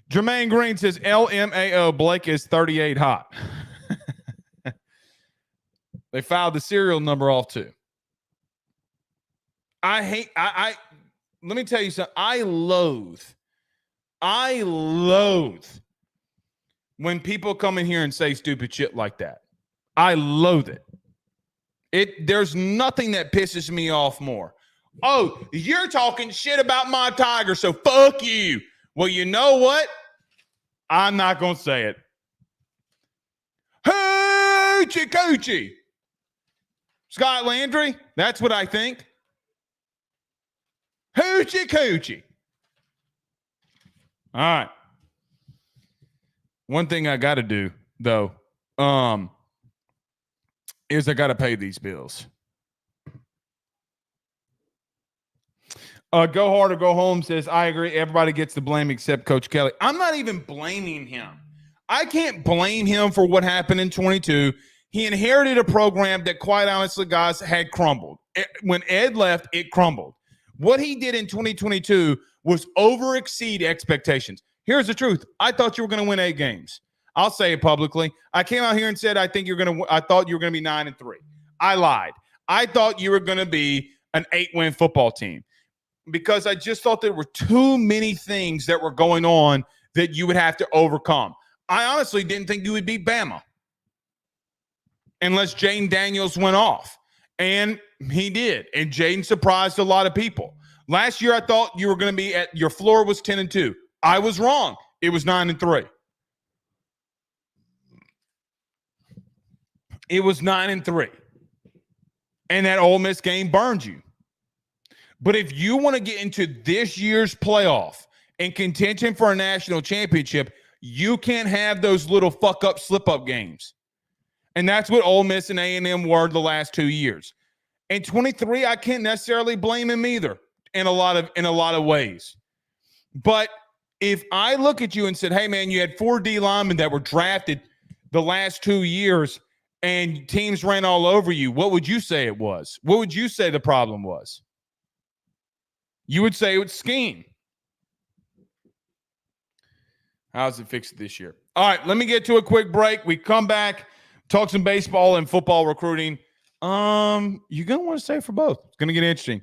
S1: Jermaine Green says LMAO Blake is 38 hot. They filed the serial number off too. I let me tell you something. I loathe when people come in here and say stupid shit like that. I loathe it. There's nothing that pisses me off more. Oh, you're talking shit about my Tiger, so fuck you. Well, you know what? I'm not going to say it. Hoochie coochie. Scott Landry, that's what I think. Hoochie coochie. All right. One thing I got to do, though, is I got to pay these bills. Go hard or go home says, I agree. Everybody gets the blame except Coach Kelly. I'm not even blaming him. I can't blame him for what happened in 22. He inherited a program that, quite honestly, guys, had crumbled. When Ed left, it crumbled. What he did in 2022 was over-exceed expectations. Here's the truth. I thought you were going to win 8 games. I'll say it publicly. I came out here and said I thought you were going to be 9-3. I lied. I thought you were going to be an 8-win football team because I just thought there were too many things that were going on that you would have to overcome. I honestly didn't think you would beat Bama unless Jaden Daniels went off. And he did. And Jaden surprised a lot of people. Last year, I thought you were going to be your floor was 10-2. I was wrong. It was 9-3. It was 9-3. And that Ole Miss game burned you. But if you want to get into this year's playoff and contention for a national championship, you can't have those little fuck-up, slip-up games. And that's what Ole Miss and A&M were the last 2 years. In 23, I can't necessarily blame him either in a lot of ways. But if I look at you and said, hey, man, you had 4 D linemen that were drafted the last 2 years and teams ran all over you, what would you say it was? What would you say the problem was? You would say it was scheme. How's it fixed this year? All right, let me get to a quick break. We come back, talk some baseball and football recruiting. You're going to want to stay for both. It's going to get interesting.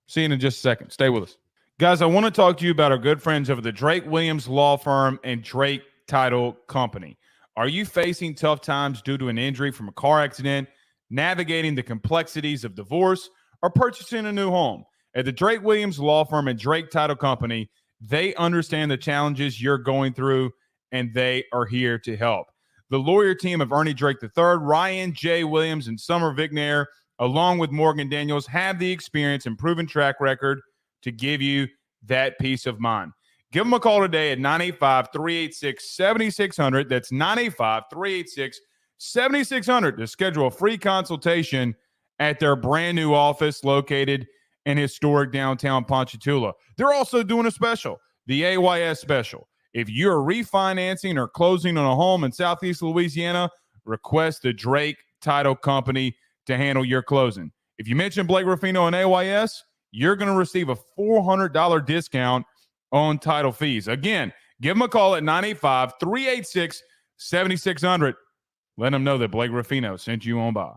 S1: See you in just a second. Stay with us. Guys, I want to talk to you about our good friends over the Drake Williams Law Firm and Drake Title Company. Are you facing tough times due to an injury from a car accident, navigating the complexities of divorce, or purchasing a new home? At the Drake Williams Law Firm and Drake Title Company, they understand the challenges you're going through, and they are here to help. The lawyer team of Ernie Drake III, Ryan J. Williams, and Summer Vignair, along with Morgan Daniels, have the experience and proven track record to give you that peace of mind. Give them a call today at 985-386-7600. That's 985-386-7600 to schedule a free consultation at their brand new office located in historic downtown Ponchatoula. They're also doing a special, the AYS special. If you're refinancing or closing on a home in Southeast Louisiana, request the Drake Title Company to handle your closing. If you mention Blake Ruffino and AYS, you're going to receive a $400 discount on title fees. Again, give them a call at 985-386-7600. Let them know that Blake Ruffino sent you on by.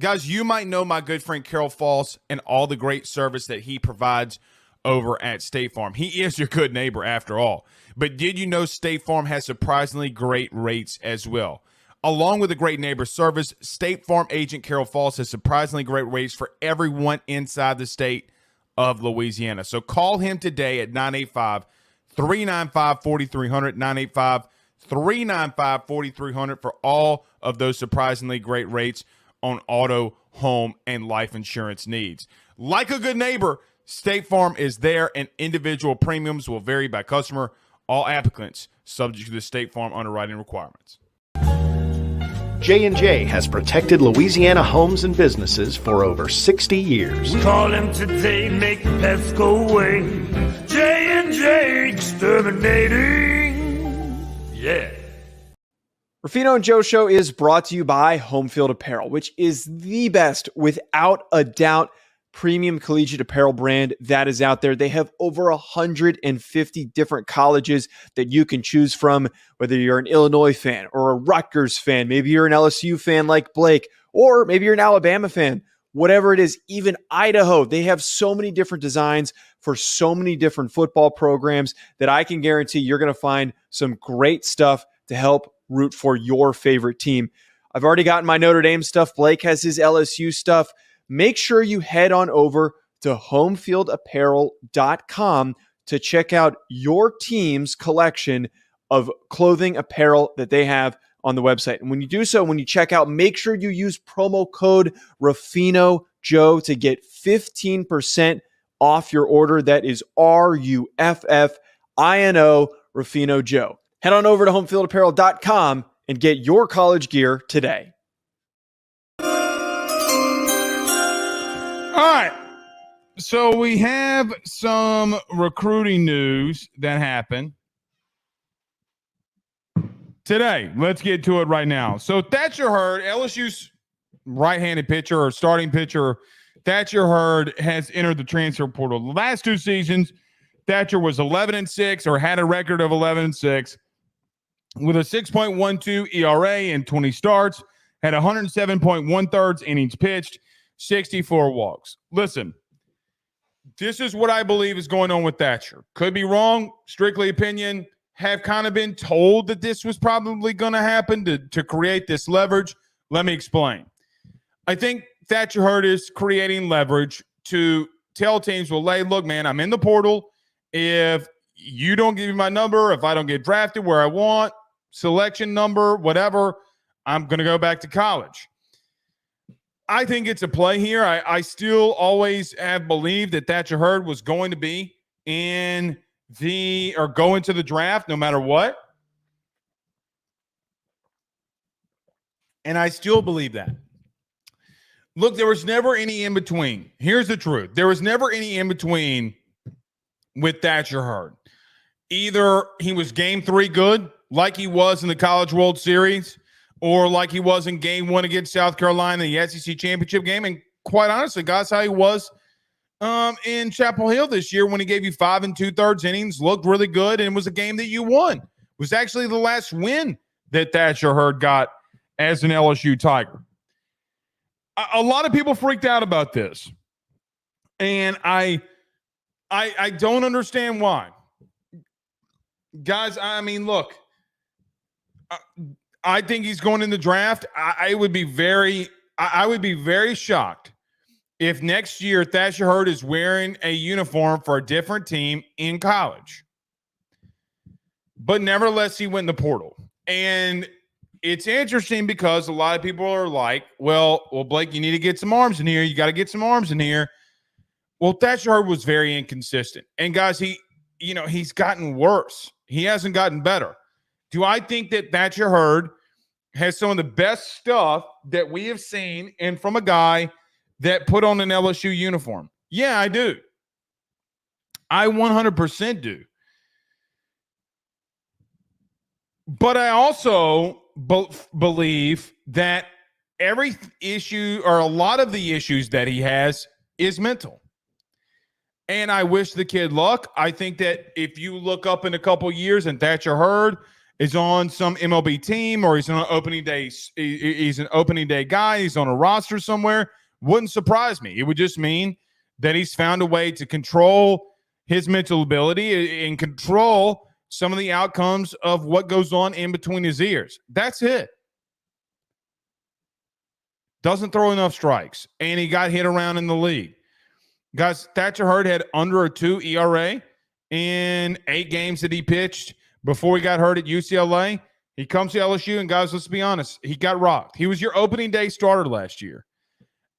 S1: Guys, you might know my good friend Carol Falls and all the great service that he provides over at State Farm. He is your good neighbor after all. But did you know State Farm has surprisingly great rates as well? Along with the great neighbor service, State Farm agent Carol Falls has surprisingly great rates for everyone inside the state of Louisiana. So call him today at 985-395-4300, 985-395-4300 for all of those surprisingly great rates on auto, home, and life insurance needs. Like a good neighbor, State Farm is there, and individual premiums will vary by customer. All applicants subject to the State Farm underwriting requirements.
S5: J&J has protected Louisiana homes and businesses for over 60 years.
S4: Call him today, make the pests go away. J&J Exterminating. Yeah.
S6: Ruffino and Joe Show is brought to you by Homefield Apparel, which is the best, without a doubt, premium collegiate apparel brand that is out there. They have over 150 different colleges that you can choose from, whether you're an Illinois fan or a Rutgers fan, maybe you're an LSU fan like Blake, or maybe you're an Alabama fan. Whatever it is, even Idaho, they have so many different designs for so many different football programs that I can guarantee you're going to find some great stuff to help root for your favorite team. I've already gotten my Notre Dame stuff. Blake has his LSU stuff. Make sure you head on over to homefieldapparel.com to check out your team's collection of clothing apparel that they have on the website. And when you do so, when you check out, make sure you use promo code RuffinoJoe to get 15% off your order. That is RUFFINO, Ruffino Joe. Head on over to homefieldapparel.com and get your college gear today.
S1: All right. So we have some recruiting news that happened today. Let's get to it right now. So Thatcher Hurd, LSU's right-handed pitcher or starting pitcher, Thatcher Hurd has entered the transfer portal. The last 2 seasons, Thatcher was 11-6 or had a record of 11-6 with a 6.12 ERA and 20 starts, had 107.1 innings pitched, 64 walks. Listen, this is what I believe is going on with Thatcher. Could be wrong, strictly opinion. Have kind of been told that this was probably going to happen to create this leverage. Let me explain. I think Thatcher Hurd is creating leverage to tell teams, well, hey, look, man, I'm in the portal. If you don't give me my number, if I don't get drafted where I want, selection number, whatever, I'm going to go back to college. I think it's a play here. I still always have believed that Thatcher Hurd was going to be go into the draft no matter what. And I still believe that. Look, there was never any in between. Here's the truth. There was never any in between with Thatcher Hurd. Either he was game 3 good, like he was in the College World Series, or like he was in game 1 against South Carolina in the SEC championship game. And quite honestly, guys, how he was in Chapel Hill this year when he gave you 5 2/3 innings, looked really good, and it was a game that you won. It was actually the last win that Thatcher Hurd got as an LSU Tiger. A lot of people freaked out about this, and I don't understand why. Guys, I mean, look, I think he's going in the draft. I would be very shocked if next year Thatcher Hurd is wearing a uniform for a different team in college. But nevertheless, he went in the portal. And it's interesting because a lot of people are like, well, Blake, you need to get some arms in here. You got to get some arms in here. Well, Thatcher Hurd was very inconsistent. And guys, he's gotten worse. He hasn't gotten better. Do I think that Thatcher Hurd has some of the best stuff that we have seen and from a guy that put on an LSU uniform? Yeah, I do. I 100% do. But I also believe that every issue or a lot of the issues that he has is mental. And I wish the kid luck. I think that if you look up in a couple years and Thatcher Hurd is on some MLB team or he's on an opening day, he's an opening day guy, he's on a roster somewhere, wouldn't surprise me. It would just mean that he's found a way to control his mental ability and control some of the outcomes of what goes on in between his ears. That's it. Doesn't throw enough strikes, and he got hit around in the league. Guys, Thatcher Hurd had under a 2 ERA in 8 games that he pitched before he got hurt at UCLA. He comes to LSU, and guys, let's be honest, he got rocked. He was your opening day starter last year.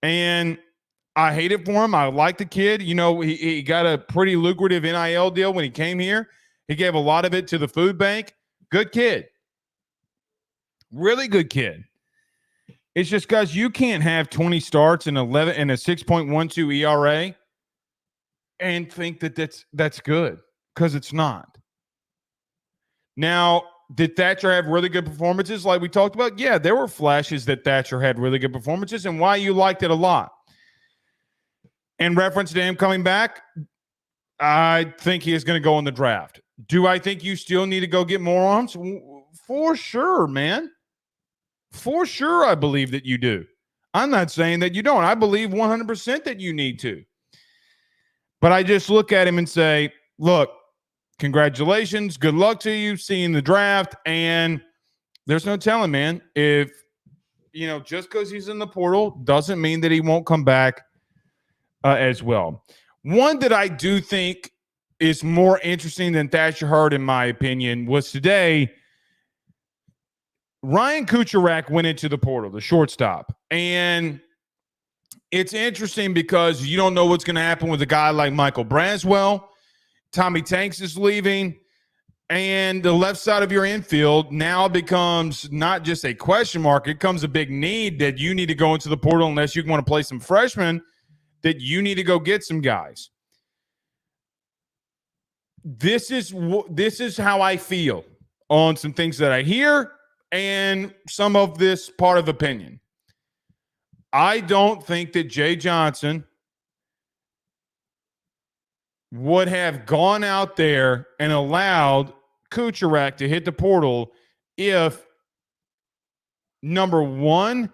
S1: And I hate it for him. I like the kid. You know, he got a pretty lucrative NIL deal when he came here. He gave a lot of it to the food bank. Good kid. Really good kid. It's just, guys, you can't have 20 starts and 11 and a 6.12 ERA and think that that's good, because it's not. Now, did Thatcher have really good performances like we talked about? Yeah, there were flashes that Thatcher had really good performances and why you liked it a lot. in reference to him coming back, I think he is going to go in the draft. Do I think you still need to go get more arms? For sure, man. For sure, I believe that you do. I'm not saying that you don't. I believe 100% that you need to. But I just look at him and say, look, congratulations. Good luck to you seeing the draft. And there's no telling, man. If, just because he's in the portal doesn't mean that he won't come back as well. One that I do think is more interesting than Thatcher Hurd, in my opinion, was today. Ryan Kucherak went into the portal, the shortstop. And it's interesting because you don't know what's going to happen with a guy like Michael Braswell. Tommy Tanks is leaving. And the left side of your infield now becomes not just a question mark. It becomes a big need that you need to go into the portal unless you want to play some freshmen, that you need to go get some guys. This is how I feel on some things that I hear and some of this part of opinion. I don't think that Jay Johnson would have gone out there and allowed Kucherak to hit the portal if, number one,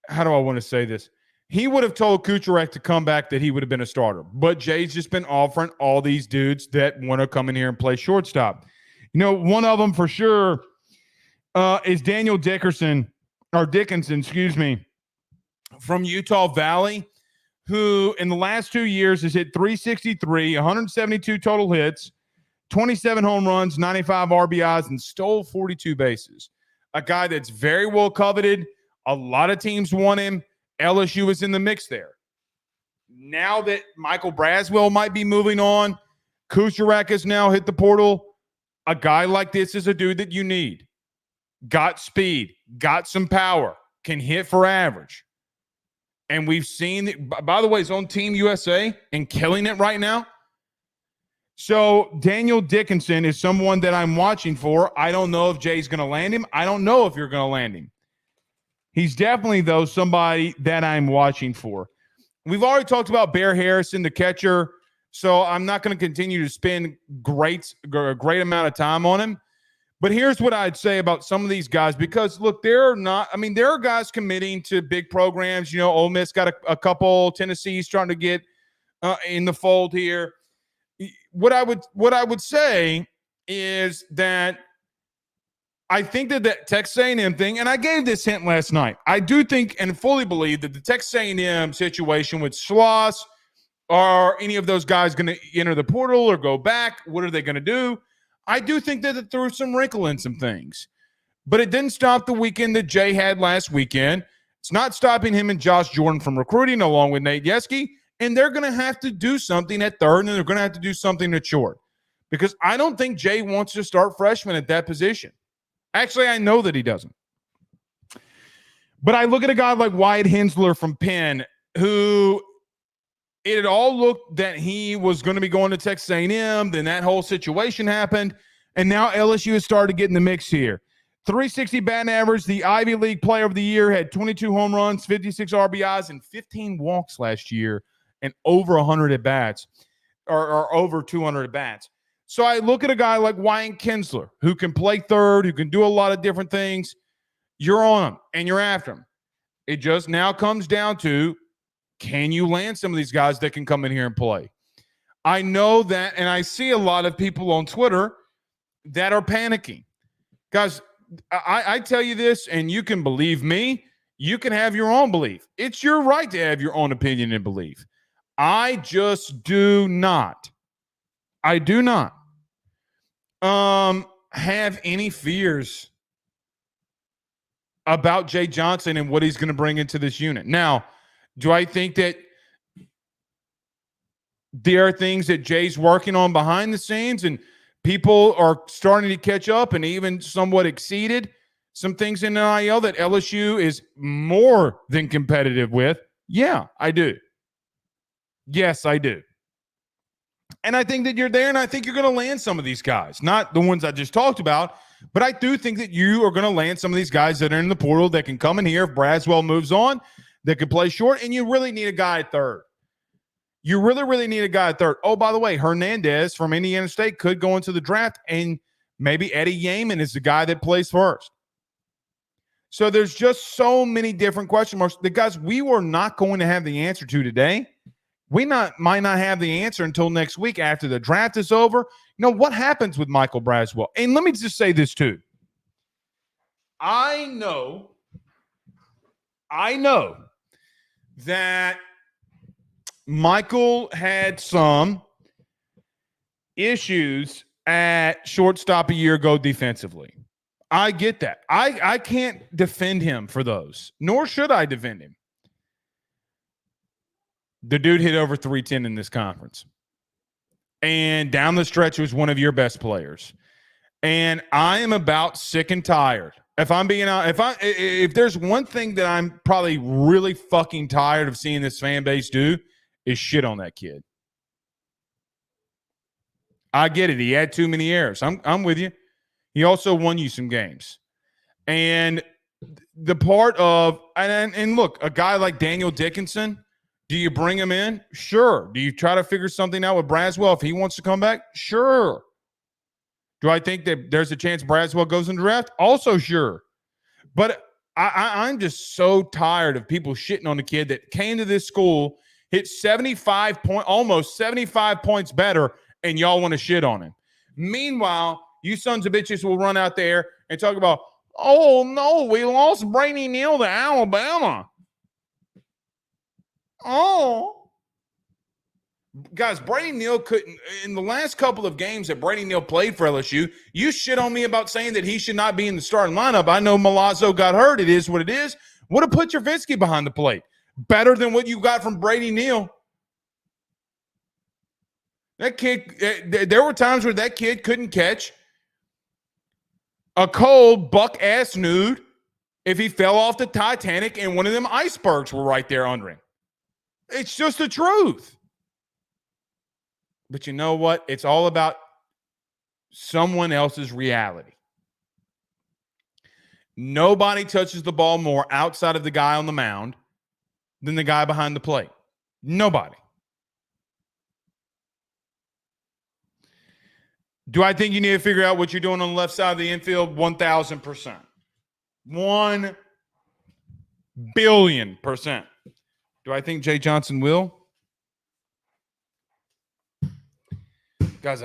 S1: how do I want to say this? He would have told Kucherak to come back that he would have been a starter. But Jay's just been offering all these dudes that want to come in here and play shortstop. One of them for sure is Daniel Dickinson, from Utah Valley, who in the last 2 years has hit 363, 172 total hits, 27 home runs, 95 RBIs, and stole 42 bases. A guy that's very well coveted. A lot of teams want him. LSU is in the mix there. Now that Michael Braswell might be moving on, Kucherak has now hit the portal. A guy like this is a dude that you need. Got speed, got some power, can hit for average. And we've seen, by the way, he's on Team USA and killing it right now. So Daniel Dickinson is someone that I'm watching for. I don't know if Jay's going to land him. I don't know if you're going to land him. He's definitely, though, somebody that I'm watching for. We've already talked about Bear Harrison, the catcher, so I'm not going to continue to spend a great amount of time on him. But here's what I'd say about some of these guys, because, look, there are guys committing to big programs. Ole Miss got a couple. Tennessee's trying to get in the fold here. What I would say is that I think that Texas A&M thing, and I gave this hint last night, I do think and fully believe that the Texas A&M situation with Schloss, are any of those guys going to enter the portal or go back? What are they going to do? I do think that it threw some wrinkle in some things. But it didn't stop the weekend that Jay had last weekend. It's not stopping him and Josh Jordan from recruiting along with Nate Yeske. And they're going to have to do something at third, and they're going to have to do something at short. Because I don't think Jay wants to start freshmen at that position. Actually, I know that he doesn't. But I look at a guy like Wyatt Hensler from Penn, who it had all looked that he was going to be going to Texas A&M. Then that whole situation happened, and now LSU has started to get in the mix here. 360 batting average, the Ivy League Player of the Year, had 22 home runs, 56 RBIs, and 15 walks last year, and over 100 at-bats, or over 200 at-bats. So I look at a guy like Wyatt Hensler, who can play third, who can do a lot of different things. You're on him, and you're after him. It just now comes down to, can you land some of these guys that can come in here and play? I know that, and I see a lot of people on Twitter that are panicking. Guys, I tell you this, and you can believe me. You can have your own belief. It's your right to have your own opinion and belief. I just do not. I do not have any fears about Jay Johnson and what he's going to bring into this unit. Now, do I think that there are things that Jay's working on behind the scenes and people are starting to catch up and even somewhat exceeded some things in NIL that LSU is more than competitive with? Yeah, I do. Yes, I do. And I think that you're there, and I think you're going to land some of these guys. Not the ones I just talked about, but I do think that you are going to land some of these guys that are in the portal that can come in here if Braswell moves on, that can play short, and you really need a guy at third. You really, really need a guy at third. Oh, by the way, Hernandez from Indiana State could go into the draft, and maybe Eddie Yeaman is the guy that plays first. So there's just so many different question marks. The guys we were not going to have the answer to today, might not have the answer until next week after the draft is over. You know, what happens with Michael Braswell? And let me just say this too. I know that Michael had some issues at shortstop a year ago defensively. I get that. I can't defend him for those, nor should I defend him. The dude hit over 310 in this conference. And down the stretch was one of your best players. And I am about sick and tired. If I'm being out, if there's one thing that I'm probably really fucking tired of seeing this fan base do, is shit on that kid. I get it. He had too many errors. I'm with you. He also won you some games. And the part of and look, a guy like Daniel Dickinson, do you bring him in? Sure. Do you try to figure something out with Braswell if he wants to come back? Sure. Do I think that there's a chance Braswell goes in the draft? Also sure. But I'm just so tired of people shitting on the kid that came to this school, hit almost 75 points better, and y'all want to shit on him. Meanwhile, you sons of bitches will run out there and talk about, oh, no, we lost Brady Neal to Alabama. Oh. Guys, Brady Neal couldn't – in the last couple of games that Brady Neal played for LSU, you shit on me about saying that he should not be in the starting lineup. I know Milazzo got hurt. It is what it is. Would have put Jervinsky behind the plate. Better than what you got from Brady Neal. That kid – there were times where that kid couldn't catch a cold buck-ass nude if he fell off the Titanic and one of them icebergs were right there under him. It's just the truth. But you know what? It's all about someone else's reality. Nobody touches the ball more outside of the guy on the mound than the guy behind the plate. Nobody. Do I think you need to figure out what you're doing on the left side of the infield? 1,000%. 1 billion%. Do I think Jay Johnson will? Guys,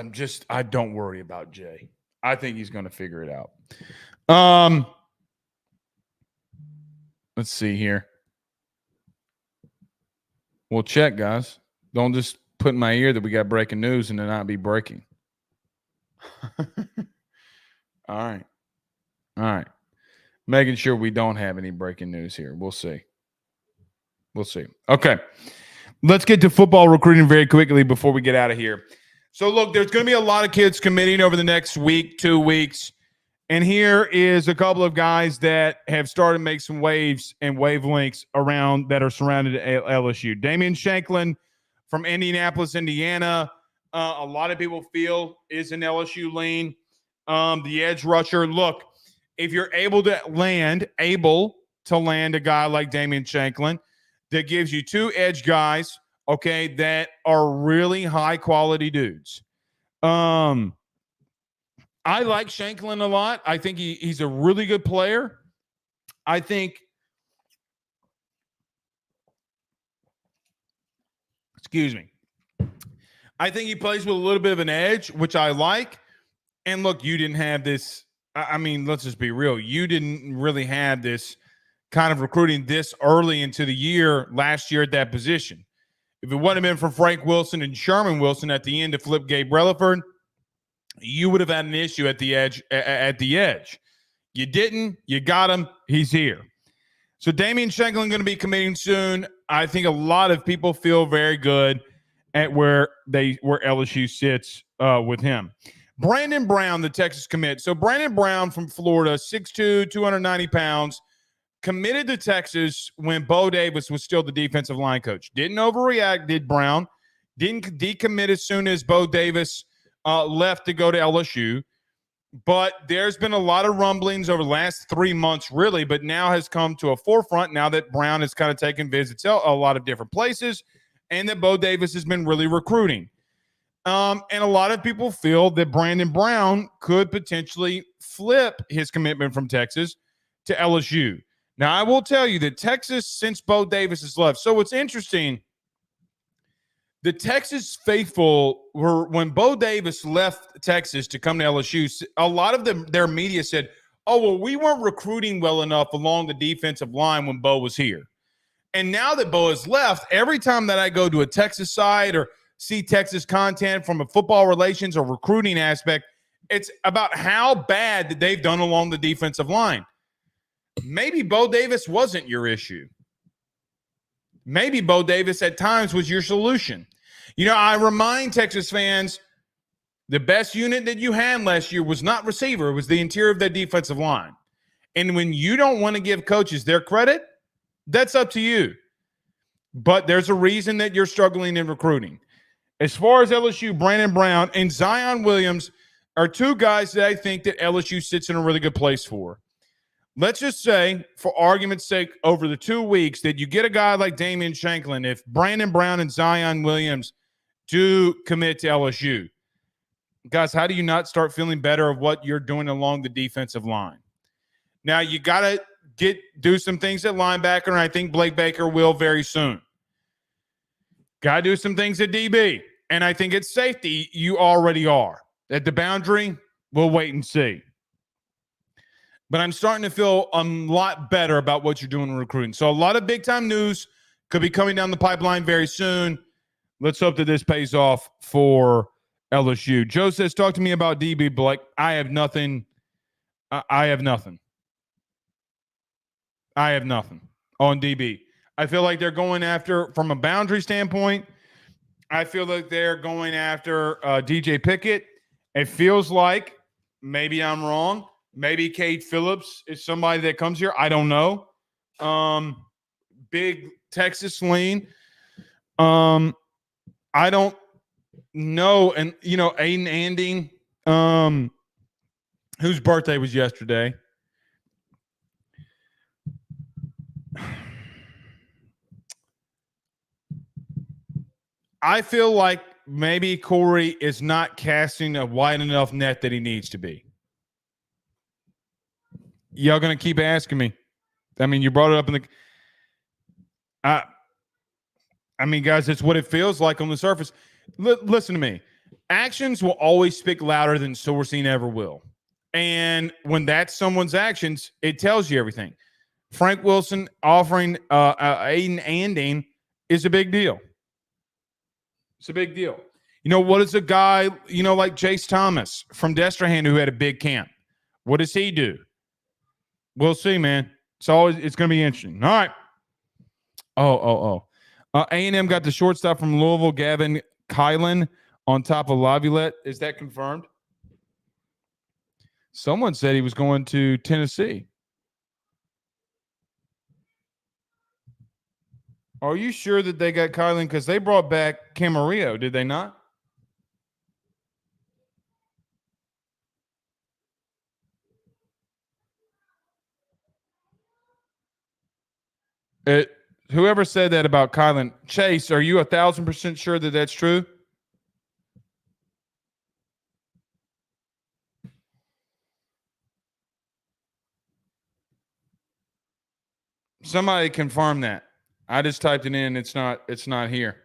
S1: I don't worry about Jay. I think he's going to figure it out. Let's see here. We'll check, guys. Don't just put in my ear that we got breaking news and it not be breaking. All right. Making sure we don't have any breaking news here. We'll see. Okay. Let's get to football recruiting very quickly before we get out of here. So, look, there's going to be a lot of kids committing over the next week, 2 weeks. And here is a couple of guys that have started to make some waves and wavelengths around that are surrounded at LSU. Damian Shanklin from Indianapolis, Indiana. A lot of people feel is an LSU lean. The edge rusher. Look, if you're able to land a guy like Damian Shanklin, that gives you 2 edge guys, okay, that are really high-quality dudes. I like Shanklin a lot. I think he's a really good player. I think he plays with a little bit of an edge, which I like. And look, you didn't have this. I mean, let's just be real. You didn't really have this kind of recruiting this early into the year last year at that position. If it wouldn't have been for Frank Wilson and Sherman Wilson at the end to flip Gabe Relaford, you would have had an issue at the edge. You didn't. You got him. He's here. So Damian Shanklin going to be committing soon. I think a lot of people feel very good at where LSU sits with him. Brandon Brown, the Texas commit. So Brandon Brown from Florida, 6'2", 290 pounds, committed to Texas when Bo Davis was still the defensive line coach. Didn't overreact, did Brown. Didn't decommit as soon as Bo Davis left to go to LSU. But there's been a lot of rumblings over the last 3 months, really, but now has come to a forefront now that Brown has kind of taken visits a lot of different places and that Bo Davis has been really recruiting. And a lot of people feel that Brandon Brown could potentially flip his commitment from Texas to LSU. Now, I will tell you that Texas, since Bo Davis has left, so it's interesting. The Texas faithful were, when Bo Davis left Texas to come to LSU, a lot of their media said, oh, well, we weren't recruiting well enough along the defensive line when Bo was here. And now that Bo has left, every time that I go to a Texas site or see Texas content from a football relations or recruiting aspect, it's about how bad that they've done along the defensive line. Maybe Bo Davis wasn't your issue. Maybe Bo Davis at times was your solution. You know, I remind Texas fans, the best unit that you had last year was not receiver. It was the interior of that defensive line. And when you don't want to give coaches their credit, that's up to you. But there's a reason that you're struggling in recruiting. As far as LSU, Brandon Brown and Zion Williams are two guys that I think that LSU sits in a really good place for. Let's just say, for argument's sake, over the 2 weeks that you get a guy like Damian Shanklin, if Brandon Brown and Zion Williams do commit to LSU, guys, how do you not start feeling better of what you're doing along the defensive line? Now, you got to do some things at linebacker, and I think Blake Baker will very soon. Got to do some things at DB. And I think at safety, you already are. At the boundary, we'll wait and see. But I'm starting to feel a lot better about what you're doing in recruiting. So a lot of big-time news could be coming down the pipeline very soon. Let's hope that this pays off for LSU. Joe says, talk to me about DB Blake. I have nothing. I have nothing on DB. I feel like they're going after, from a boundary standpoint, I feel like they're going after DJ Pickett. It feels like, maybe I'm wrong, maybe Cade Phillips is somebody that comes here. I don't know. Big Texas lean. I don't know. And, you know, Aiden Anding, whose birthday was yesterday. I feel like maybe Corey is not casting a wide enough net that he needs to be. Y'all going to keep asking me. I mean, you brought it up in the I mean, guys, it's what it feels like on the surface. Listen to me. Actions will always speak louder than sourcing ever will. And when that's someone's actions, it tells you everything. Frank Wilson offering Aiden Anding is a big deal. It's a big deal. You know, what is a guy, you know, like Jace Thomas from Destrehan who had a big camp? What does he do? We'll see, man. It's going to be interesting. All right. A&M got the shortstop from Louisville, Gavin Kylan, on top of Laviolette. Is that confirmed? Someone said he was going to Tennessee. Are you sure that they got Kylan? Because they brought back Camarillo, did they not? Whoever said that about Kylan, Chase, are you 1,000% sure that that's true? Somebody confirm that. I just typed it in. It's not here.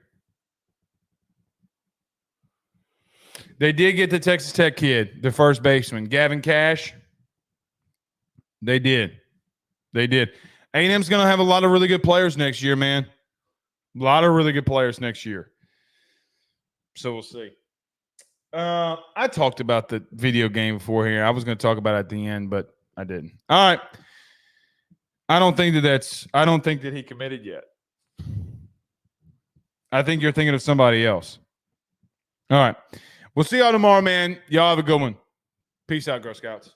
S1: They did get the Texas Tech kid, the first baseman, Gavin Cash. They did. A&M's going to have a lot of really good players next year, man. A lot of really good players next year. So we'll see. I talked about the video game before here. I was going to talk about it at the end, but I didn't. All right. I don't think that he committed yet. I think you're thinking of somebody else. All right. We'll see y'all tomorrow, man. Y'all have a good one. Peace out, Girl Scouts.